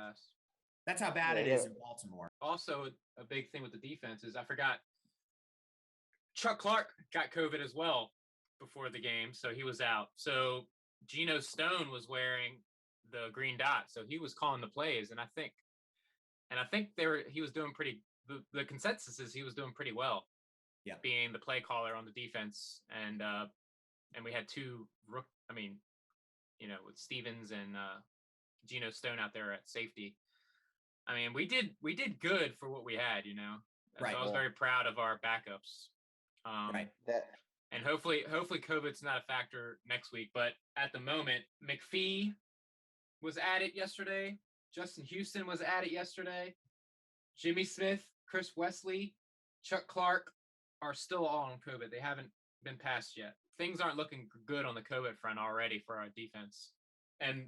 that's how bad it is in Baltimore.
Also, a big thing with the defense is I forgot Chuck Clark got COVID as well before the game, so he was out. So Geno Stone was wearing the green dot, so he was calling the plays, and I think he was doing pretty. The consensus is he was doing pretty well.
Yeah,
being the play caller on the defense, and we had two. I mean, with Stevens and Geno Stone out there at safety. I mean, we did good for what we had, Right. So I was very proud of our backups.
Right.
And hopefully COVID's not a factor next week. But at the moment, McPhee was at it yesterday. Justin Houston was at it yesterday. Jimmy Smith, Chris Wesley, Chuck Clark are still all on COVID. They haven't been passed yet. Things aren't looking good on the COVID front already for our defense. And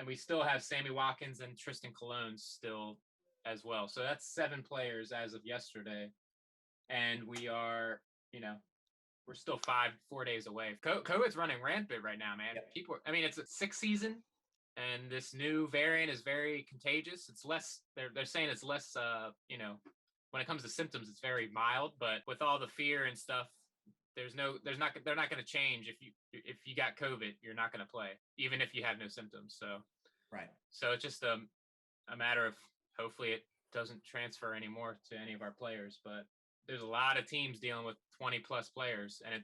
we still have Sammy Watkins and Tristan Colon still as well. So that's 7 players as of yesterday. And we are, we're still 4 days away. COVID's running rampant right now, man. Yep. It's a 6th season, and this new variant is very contagious. It's less, they're saying it's less, when it comes to symptoms, it's very mild, but with all the fear and stuff, they're not going to change. If you got COVID, you're not going to play, even if you have no symptoms. So,
right.
So it's just a matter of hopefully it doesn't transfer anymore to any of our players, but there's a lot of teams dealing with 20 plus players, and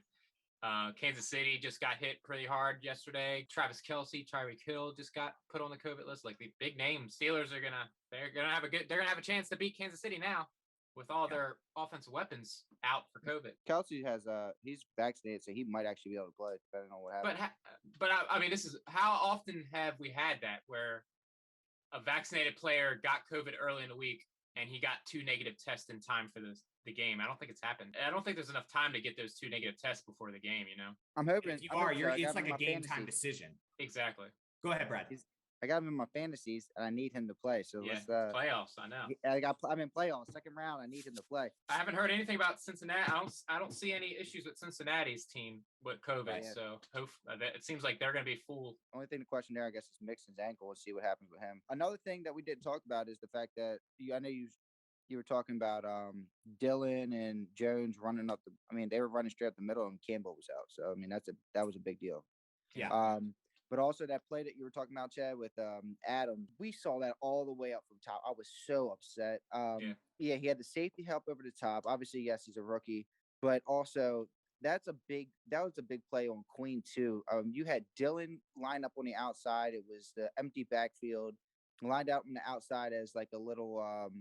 Kansas City just got hit pretty hard yesterday. Travis Kelce, Tyreek Hill just got put on the COVID list. Like the big names, Steelers they're gonna have a chance to beat Kansas City now with all their offensive weapons out for COVID.
Kelsey has he's vaccinated, so he might actually be able to play depending on what happens.
But I mean, this is how often have we had that where a vaccinated player got COVID early in the week and he got 2 negative tests in time for the game. I don't think it's happened. I don't think there's enough time to get those 2 negative tests before the game, you know?
I'm hoping.
If you are, it's like a game time decision.
Exactly.
Go ahead, Brad.
I got him in my fantasies, and I need him to play. So
yeah,
let's
playoffs. I know.
I'm in playoffs, second round. I need him to play.
I haven't heard anything about Cincinnati. I don't see any issues with Cincinnati's team with COVID. Yeah. So it seems like they're going to be full.
Only thing to question there, I guess, is Mixon's ankle. We'll see what happens with him. Another thing that we didn't talk about is the fact that I know you were talking about Dillon and Jones running up the. I mean, they were running straight up the middle, and Campbell was out. So I mean, that was a big deal.
Yeah.
But also that play that you were talking about, Chad, with Adams, we saw that all the way up from top. I was so upset. Yeah, he had the safety help over the top. Obviously, yes, he's a rookie, but also that was a big play on Queen too. You had Dillon lined up on the outside. It was the empty backfield, lined out on the outside as like a little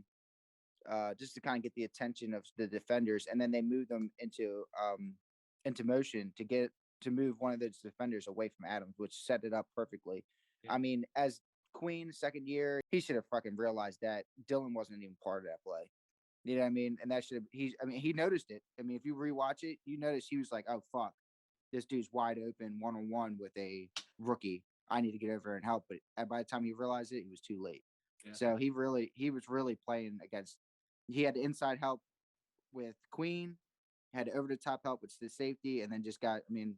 just to kind of get the attention of the defenders, and then they moved them into motion to move one of those defenders away from Adams, which set it up perfectly. Yeah. I mean, as Queen second year, he should have fucking realized that Dillon wasn't even part of that play. You know what I mean? And that should have he noticed it. I mean, if you rewatch it, you notice he was like, oh fuck, this dude's wide open one-on-one with a rookie. I need to get over and help. But by the time he realized it, he was too late. Yeah. So he was really playing against. He had inside help with Queen, had over the top help with the safety, and then just got. I mean,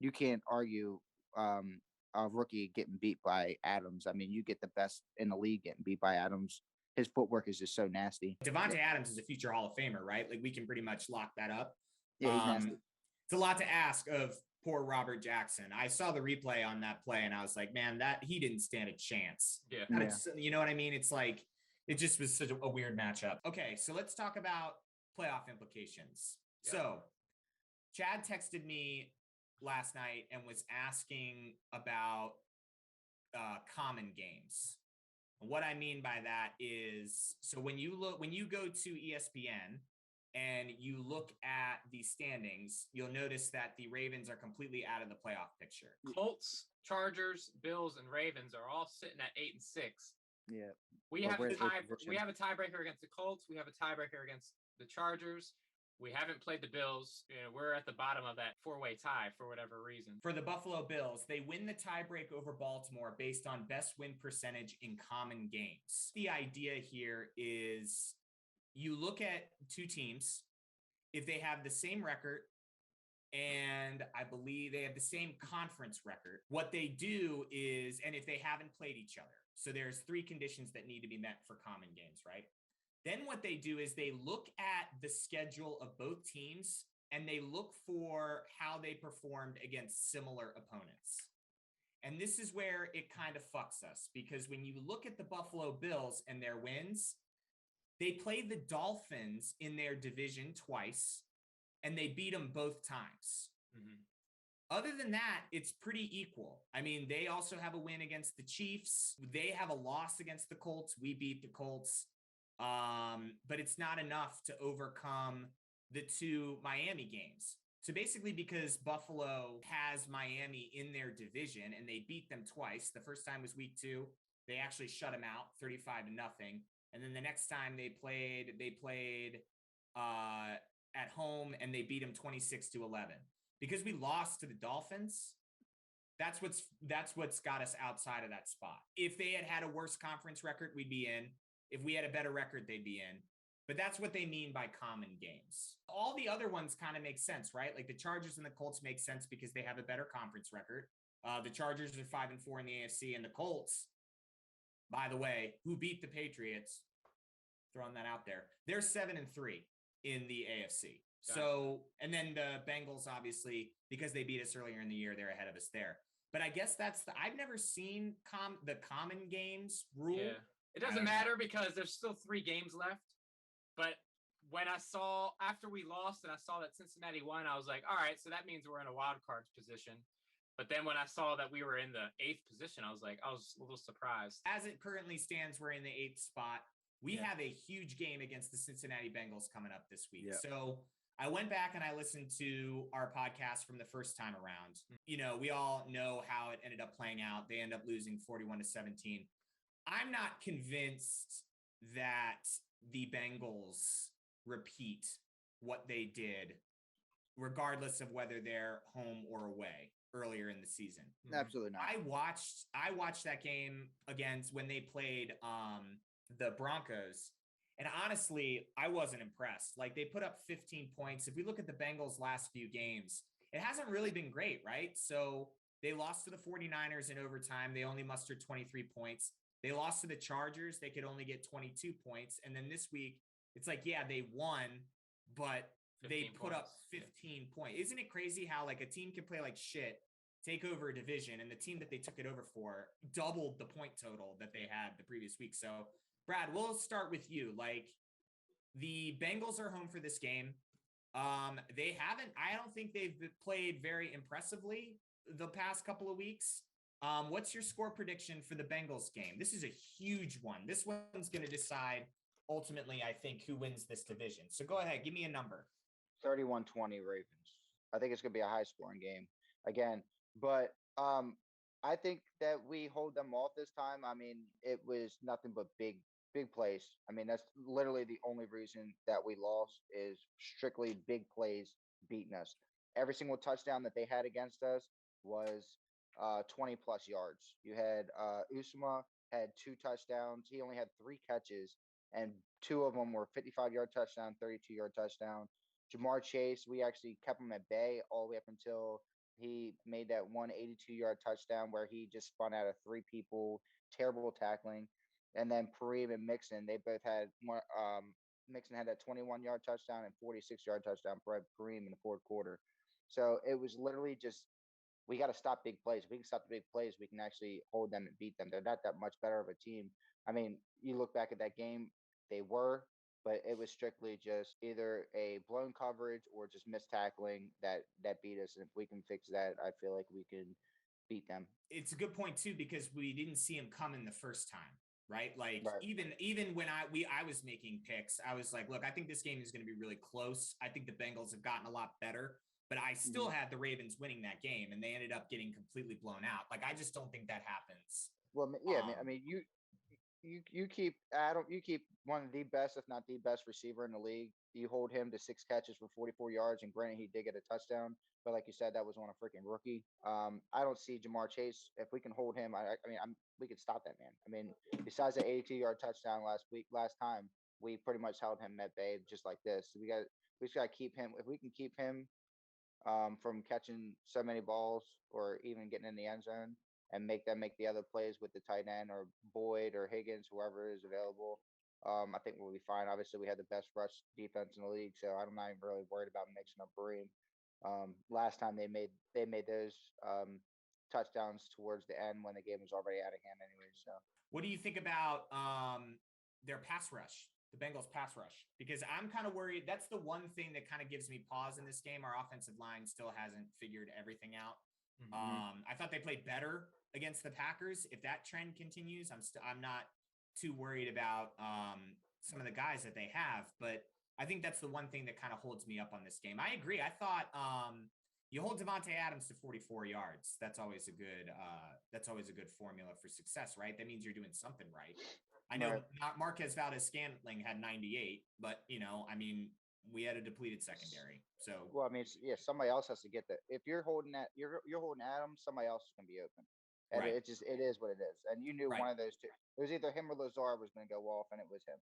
you can't argue a rookie getting beat by Adams. I mean, you get the best in the league getting beat by Adams. His footwork is just so nasty.
Devontae Adams is a future Hall of Famer, right? Like we can pretty much lock that up.
Yeah, he's nasty.
It's a lot to ask of poor Robert Jackson. I saw the replay on that play and I was like, man, that he didn't stand a chance.
Yeah.
You know what I mean? It's like, it just was such a weird matchup. Okay, so let's talk about playoff implications. Yeah. So Chad texted me last night and was asking about common games. What I mean by that is, so when you go to ESPN and you look at the standings, you'll notice that the Ravens are completely out of the playoff picture.
Colts, Chargers, Bills, and Ravens are all sitting at 8 and 6.
Yeah.
We have a tiebreaker against the Colts. We have a tiebreaker against the Chargers. We haven't played the Bills. You know, we're at the bottom of that 4-way tie for whatever reason.
For the Buffalo Bills, they win the tiebreak over Baltimore based on best win percentage in common games. The idea here is you look at two teams, if they have the same record, and I believe they have the same conference record, what they do is, and if they haven't played each other, so there's 3 conditions that need to be met for common games, right? Then what they do is they look at the schedule of both teams and they look for how they performed against similar opponents. And this is where it kind of fucks us, because when you look at the Buffalo Bills and their wins, they played the Dolphins in their division twice and they beat them both times. Mm-hmm. Other than that, it's pretty equal. I mean, they also have a win against the Chiefs. They have a loss against the Colts. We beat the Colts. But it's not enough to overcome the 2 Miami games. So basically, because Buffalo has Miami in their division and they beat them twice, the first time was week 2, they actually shut them out 35-0. And then the next time they played at home and they beat them 26-11. Because we lost to the Dolphins, that's what's got us outside of that spot. If they had a worse conference record, we'd be in. If we had a better record, they'd be in. But that's what they mean by common games. All the other ones kind of make sense, right? Like the Chargers and the Colts make sense because they have a better conference record. The Chargers are 5-4 in the AFC, and the Colts, by the way, who beat the Patriots, throwing that out there, they're 7-3 in the AFC. Gotcha. So, and then the Bengals, obviously, because they beat us earlier in the year, they're ahead of us there. But I guess I've never seen the common games rule. Yeah.
It doesn't matter because there's still 3 games left. But when I saw, after we lost and I saw that Cincinnati won, I was like, all right, so that means we're in a wild card position. But then when I saw that we were in the 8th position, I was a little surprised.
As it currently stands, we're in the 8th spot. We have a huge game against the Cincinnati Bengals coming up this week. Yeah. So I went back and I listened to our podcast from the first time around. You know, we all know how it ended up playing out. They end up losing 41-17. I'm not convinced that the Bengals repeat what they did, regardless of whether they're home or away earlier in the season.
Absolutely not.
I watched that game against when they played the Broncos. And honestly, I wasn't impressed. Like, they put up 15 points. If we look at the Bengals' last few games, it hasn't really been great, right? So they lost to the 49ers in overtime. They only mustered 23 points. They lost to the Chargers. They could only get 22 points. And then this week, it's like, yeah, they won, but they put up 15 points. Isn't it crazy how, like, a team can play like shit, take over a division, and the team that they took it over for doubled the point total that they had the previous week? So, Brad, we'll start with you. Like, the Bengals are home for this game. I don't think they've played very impressively the past couple of weeks. What's your score prediction for the Bengals game? This is a huge one. This one's going to decide ultimately, I think, who wins this division. So go ahead, give me a number.
31-20 Ravens. I think it's going to be a high scoring game again, but I think that we hold them off this time. I mean, it was nothing but big plays. I mean, that's literally the only reason that we lost is strictly big plays beating us. Every single touchdown that they had against us was 20 plus yards. You had Usama had 2 touchdowns. He only had 3 catches, and 2 of them were 55-yard touchdown, 32-yard touchdown. Jamar Chase, we actually kept him at bay all the way up until he made that 182-yard touchdown where he just spun out of 3 people, terrible tackling. And then Pareem and Mixon, they both had more. Mixon had that 21-yard touchdown and 46-yard touchdown for Pareem in the 4th quarter. So it was literally just, we got to stop big plays. If we can stop the big plays, we can actually hold them and beat them. They're not that much better of a team. I mean, you look back at that game, they were, but it was strictly just either a blown coverage or just missed tackling that beat us. And if we can fix that, I feel like we can beat them.
It's a good point too, because we didn't see him coming the first time. Right. Like even when I was making picks, I was like, look, I think this game is going to be really close. I think the Bengals have gotten a lot better, but I still had the Ravens winning that game, and they ended up getting completely blown out. Like, I just don't think that happens.
Well, yeah, I mean, you keep Adam, you keep one of the best, if not the best receiver in the league. You hold him to 6 catches for 44 yards, and granted, he did get a touchdown, but like you said, that was on a freaking rookie. I don't see Jamar Chase. If we can hold him, we could stop that man. I mean, besides the 82-yard touchdown last time, we pretty much held him at bay just like this. We just got to keep him. If we can keep him from catching so many balls or even getting in the end zone, and make them make the other plays with the tight end or Boyd or Higgins, whoever is available, I think we'll be fine. Obviously, we had the best rush defense in the league, so I'm not even really worried about mixing up Kareem. Last time they made those touchdowns towards the end when the game was already out of hand anyway. So,
what do you think about their pass rush, the Bengals pass rush? Because I'm kind of worried. That's the one thing that kind of gives me pause in this game. Our offensive line still hasn't figured everything out. I thought they played better against the Packers. If that trend continues, I'm not too worried about some of the guys that they have, but I think that's the one thing that kind of holds me up on this game. I agree. I thought you hold Devontae Adams to 44 yards. That's always a good formula for success, right? That means you're doing something right. I know Marquez Valdes-Scantling had 98, but I mean, we had a depleted secondary. So,
well, I mean, somebody else has to get that. If you're holding that, you're holding Adams, somebody else is going to be open. And it is what it is. And you knew one of those two. It was either him or Lazar was going to go off, and it was him.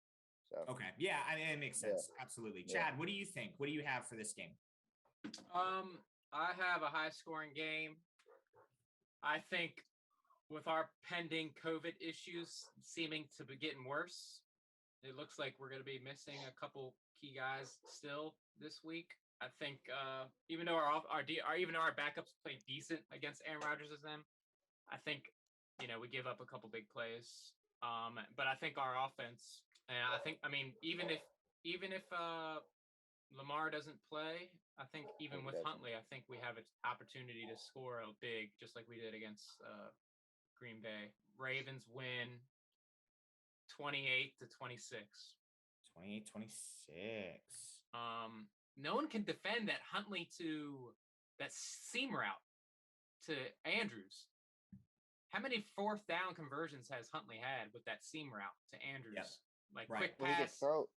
So
okay, yeah, I mean, it makes sense. Yeah. Absolutely. Chad, what do you think? What do you have for this game?
I have a high scoring game. I think with our pending COVID issues seeming to be getting worse, it looks like we're going to be missing a couple key guys still this week. I think even though our backups played decent against Aaron Rodgers as them, I think we give up a couple big plays. But I think our offense, and I mean, even if Lamar doesn't play, I think even with Huntley, I think we have an opportunity to score a big, just like we did against Green Bay. Ravens win 28-26.
28-26.
No one can defend that Huntley to that seam route to Andrews. How many fourth down conversions has Huntley had with that seam route to Andrews?
Yep.
Like
Right.
quick
Well, he could
pass.
throw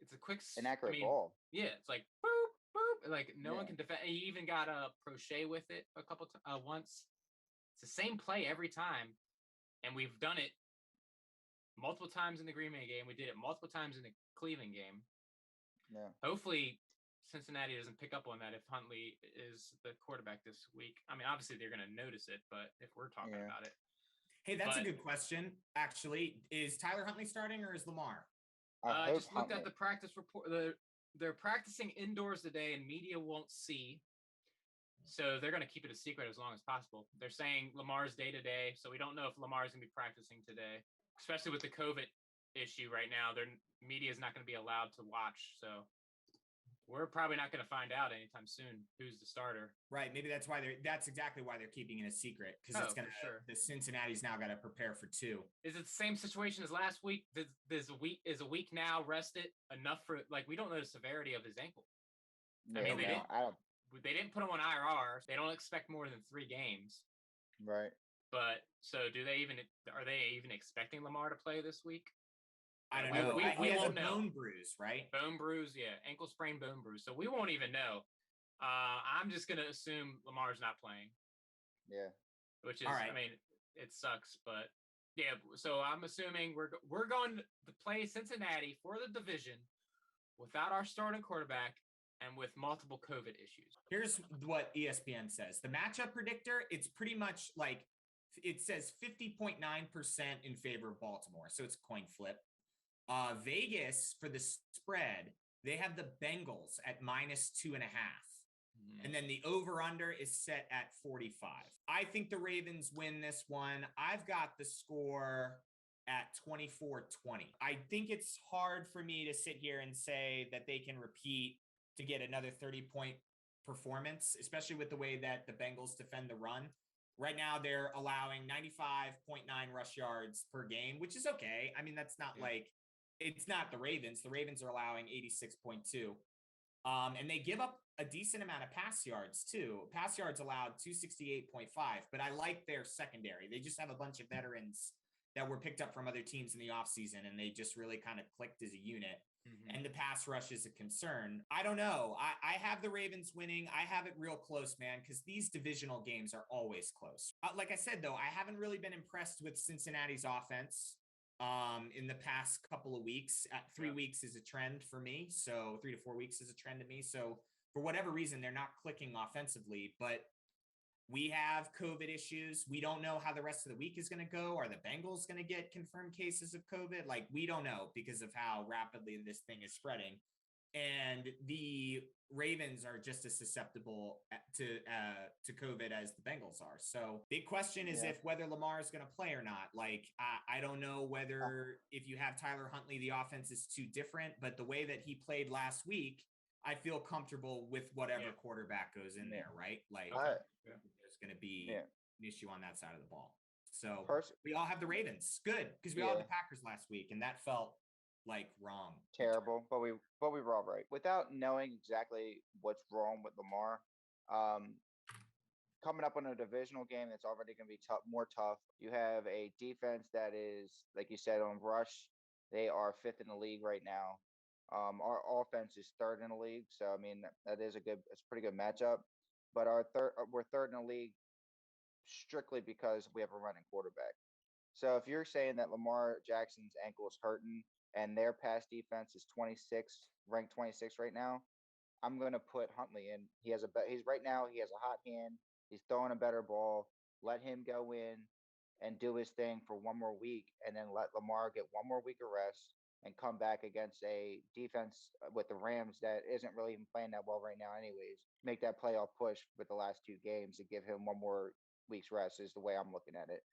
It's a quick,
an accurate
I mean,
ball.
Yeah, it's like boop boop. Like no one
Yeah.
can defend. He even got a crochet with it a couple once. It's the same play every time, and we've done it multiple times in the Green Bay game. We did it multiple times in the Cleveland game.
Yeah.
Hopefully, Cincinnati doesn't pick up on that if Huntley is the quarterback this week. I mean, obviously they're going to notice it, but if we're talking about it.
Hey, that's a good question. Actually, is Tyler Huntley starting or is Lamar?
I just looked at the practice report. They're practicing indoors today, and media won't see. So they're going to keep it a secret as long as possible. They're saying Lamar's day to day, so we don't know if Lamar's going to be practicing today, especially with the COVID issue right now. Their media is not going to be allowed to watch, so we're probably not going to find out anytime soon who's the starter.
Right. Maybe that's exactly why they're keeping it a secret, because it's going to, the Cincinnati's now got to prepare for 2.
Is it the same situation as last week? Is a week now rested enough for, like, we don't know the severity of his ankle.
Yeah,
I mean, they didn't put him on IR. They don't expect more than 3 games.
Right.
But so are they even expecting Lamar to play this week?
I don't know. He has a bone bruise, right?
Bone bruise, yeah. Ankle sprain, bone bruise. So we won't even know. I'm just going to assume Lamar's not playing.
Yeah.
Which is, I mean, it sucks, but yeah. So I'm assuming we're going to play Cincinnati for the division without our starting quarterback and with multiple COVID issues.
Here's what ESPN says. The matchup predictor, it's pretty much like, it says 50.9% in favor of Baltimore. So it's a coin flip. Vegas, for the spread, they have the Bengals at -2.5. And then the over-under is set at 45. I think the Ravens win this one. I've got the score at 24-20. I think it's hard for me to sit here and say that they can repeat to get another 30-point performance, especially with the way that the Bengals defend the run. Right now, they're allowing 95.9 rush yards per game, which is okay. I mean, that's not like, it's not the Ravens. The Ravens are allowing 86.2. And they give up a decent amount of pass yards too. Pass yards allowed 268.5, but I like their secondary. They just have a bunch of veterans that were picked up from other teams in the offseason, and they just really kind of clicked as a unit. And the pass rush is a concern. I don't know. I have the Ravens winning. I have it real close, man, because these divisional games are always close. Like I said, though, I haven't really been impressed with Cincinnati's offense in the past couple of weeks. 3 weeks is a trend for me. So 3 to 4 weeks is a trend to me. So for whatever reason, they're not clicking offensively, but we have COVID issues. We don't know how the rest of the week is going to go. Are the Bengals going to get confirmed cases of COVID? Like, we don't know because of how rapidly this thing is spreading. And the Ravens are just as susceptible to COVID as the Bengals are. So big question is whether Lamar is going to play or not. Like, I don't know whether if you have Tyler Huntley, the offense is too different, but the way that he played last week, I feel comfortable with whatever quarterback goes in there, right? Like, there's going to be an issue on that side of the ball. So we all have the Ravens. Good, because we all had the Packers last week, and that felt like wrong.
Terrible, but we were all right. Without knowing exactly what's wrong with Lamar, coming up on a divisional game that's already going to be more tough. You have a defense that is, like you said, on rush. They are 5th in the league right now. Our offense is 3rd in the league, so I mean it's a pretty good matchup. But we're 3rd in the league strictly because we have a running quarterback. So if you're saying that Lamar Jackson's ankle is hurting and their pass defense is ranked 26 right now, I'm going to put Huntley in. He has a hot hand. He's throwing a better ball. Let him go in and do his thing for one more week, and then let Lamar get one more week of rest and come back against a defense with the Rams that isn't really even playing that well right now anyways. Make that playoff push with the last 2 games and give him one more week's rest is the way I'm looking at it.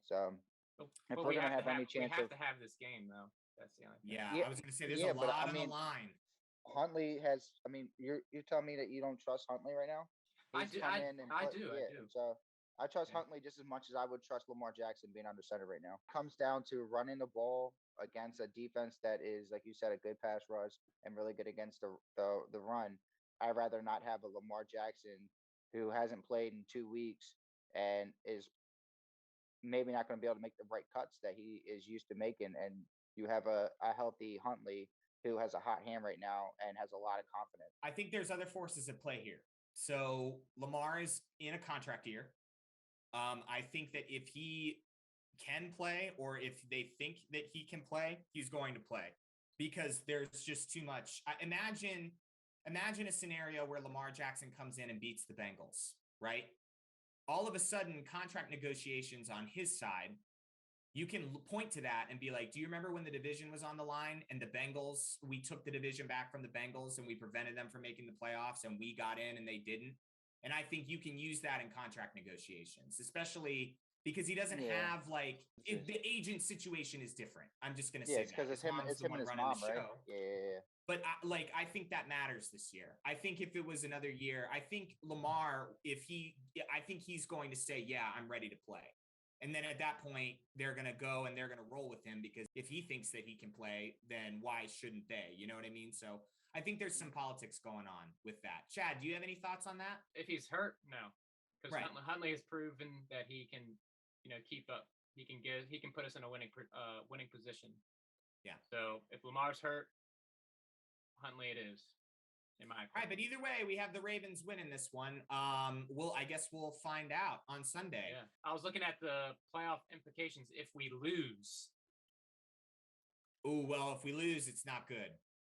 So If
But
we're
we
gonna
have
have any chance
we have
of
to have this game though. That's the only thing.
Yeah,
Yeah,
I was going to say there's
yeah,
a
but
lot
I
on the
mean,
line.
Huntley has. I mean, you're telling me that you don't trust Huntley right now?
I
He's
do.
come in and
I
put,
do. I
yeah.
do.
So I trust
Yeah.
Huntley just as much as I would trust Lamar Jackson being under center right now. Comes down to running the ball against a defense that is, like you said, a good pass rush and really good against the run. I'd rather not have a Lamar Jackson who hasn't played in 2 weeks and is maybe not going to be able to make the right cuts that he is used to making. And you have a healthy Huntley who has a hot hand right now and has a lot of confidence.
I think there's other forces at play here. So Lamar is in a contract year. I think that if he can play, or if they think that he can play, he's going to play, because there's just too much. Imagine a scenario where Lamar Jackson comes in and beats the Bengals, right? All of a sudden, contract negotiations on his side, you can point to that and be like, do you remember when the division was on the line and the Bengals, we took the division back from the Bengals and we prevented them from making the playoffs and we got in and they didn't? And I think you can use that in contract negotiations, especially because he doesn't have the agent situation is different. I'm just going to say
it's because it's him and his mom, right? Yeah.
But I think that matters this year. I think if it was another year, I think Lamar, I think he's going to say, yeah, I'm ready to play. And then at that point, they're going to go and they're going to roll with him, because if he thinks that he can play, then why shouldn't they? You know what I mean? So I think there's some politics going on with that. Chad, do you have any thoughts on that?
If he's hurt, no, because
Right.
Huntley has proven that he can, keep up. He can put us in a winning position.
Yeah.
So if Lamar's hurt, Huntley it is. In my opinion.
All right, but either way, we have the Ravens winning this one. I guess we'll find out on Sunday.
Yeah. I was looking at the playoff implications if we lose.
Oh, well, if we lose, it's not good.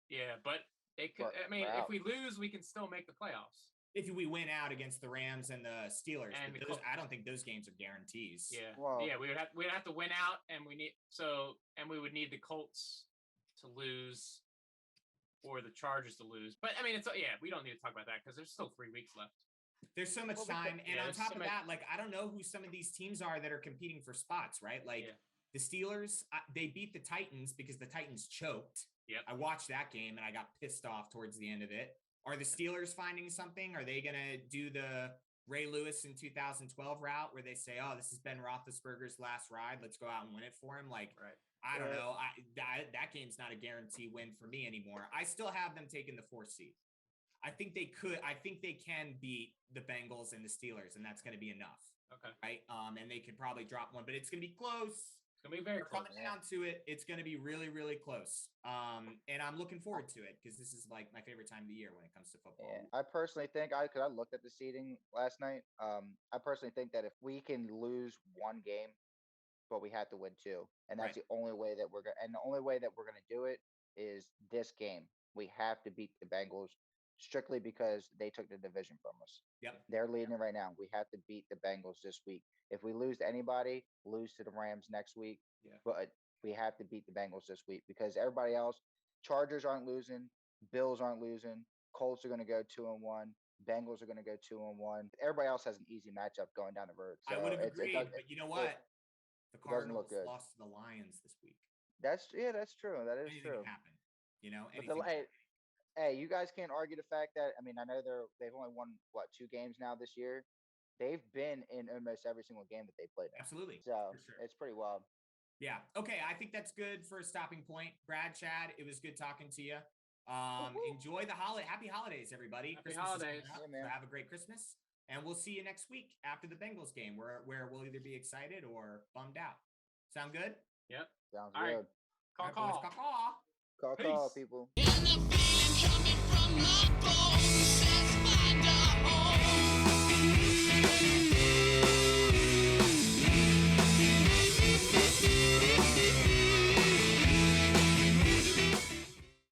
Yeah, but it could. I mean, if we lose, we can still make the playoffs.
If we win out against the Rams and the Steelers,
And
I don't think those games are guarantees.
Yeah,
Well,
yeah, we'd have to win out, and we would need the Colts to lose or the Chargers to lose. But I mean, we don't need to talk about that because there's still 3 weeks left.
There's so much time, and on top of that, I don't know who some of these teams are that are competing for spots, right? The Steelers, they beat the Titans because the Titans choked.
Yep.
I watched that game and I got pissed off towards the end of it. Are the Steelers finding something? Are they going to do the Ray Lewis in 2012 route where they say, oh, this is Ben Roethlisberger's last ride, let's go out and win it for him?
Right.
I don't know. That game's not a guarantee win for me anymore. I still have them taking the 4th seed. I think they can beat the Bengals and the Steelers, and that's going to be enough.
Okay.
Right. And they could probably drop one, but it's going to be close.
It's going to be very close.
Coming down to it, it's going to be really, really close. And I'm looking forward to it because this is my favorite time of the year when it comes to football.
Yeah. I personally think because I looked at the seeding last night. I personally think that if we can lose one game, but we have to win 2, and that's the only way that we're going. And the only way that we're going to do it is this game. We have to beat the Bengals strictly because they took the division from us.
Yep.
They're leading right now. We have to beat the Bengals this week. If we lose to anybody, lose to the Rams next week.
Yeah.
But we have to beat the Bengals this week because everybody else, Chargers aren't losing, Bills aren't losing, Colts are going to go 2-1, Bengals are going to go 2-1. Everybody else has an easy matchup going down the road. So
I would have agreed, but you know what? The Cardinals lost to the Lions this week.
That's true. That is
Anything
true.
can happen.
Hey, you guys can't argue the fact that I know they've only won 2 games now this year. They've been in almost every single game that they played in.
Absolutely.
So
sure.
It's pretty wild.
Yeah. Okay. I think that's good for a stopping point. Brad, Chad, it was good talking to you. Enjoy the holiday. Happy holidays, everybody.
Happy holidays.
Yeah, so have a great Christmas. And we'll see you next week after the Bengals game where we'll either be excited or bummed out. Sound good?
Yep.
Sounds
All
good.
Right. Call,
Call, people.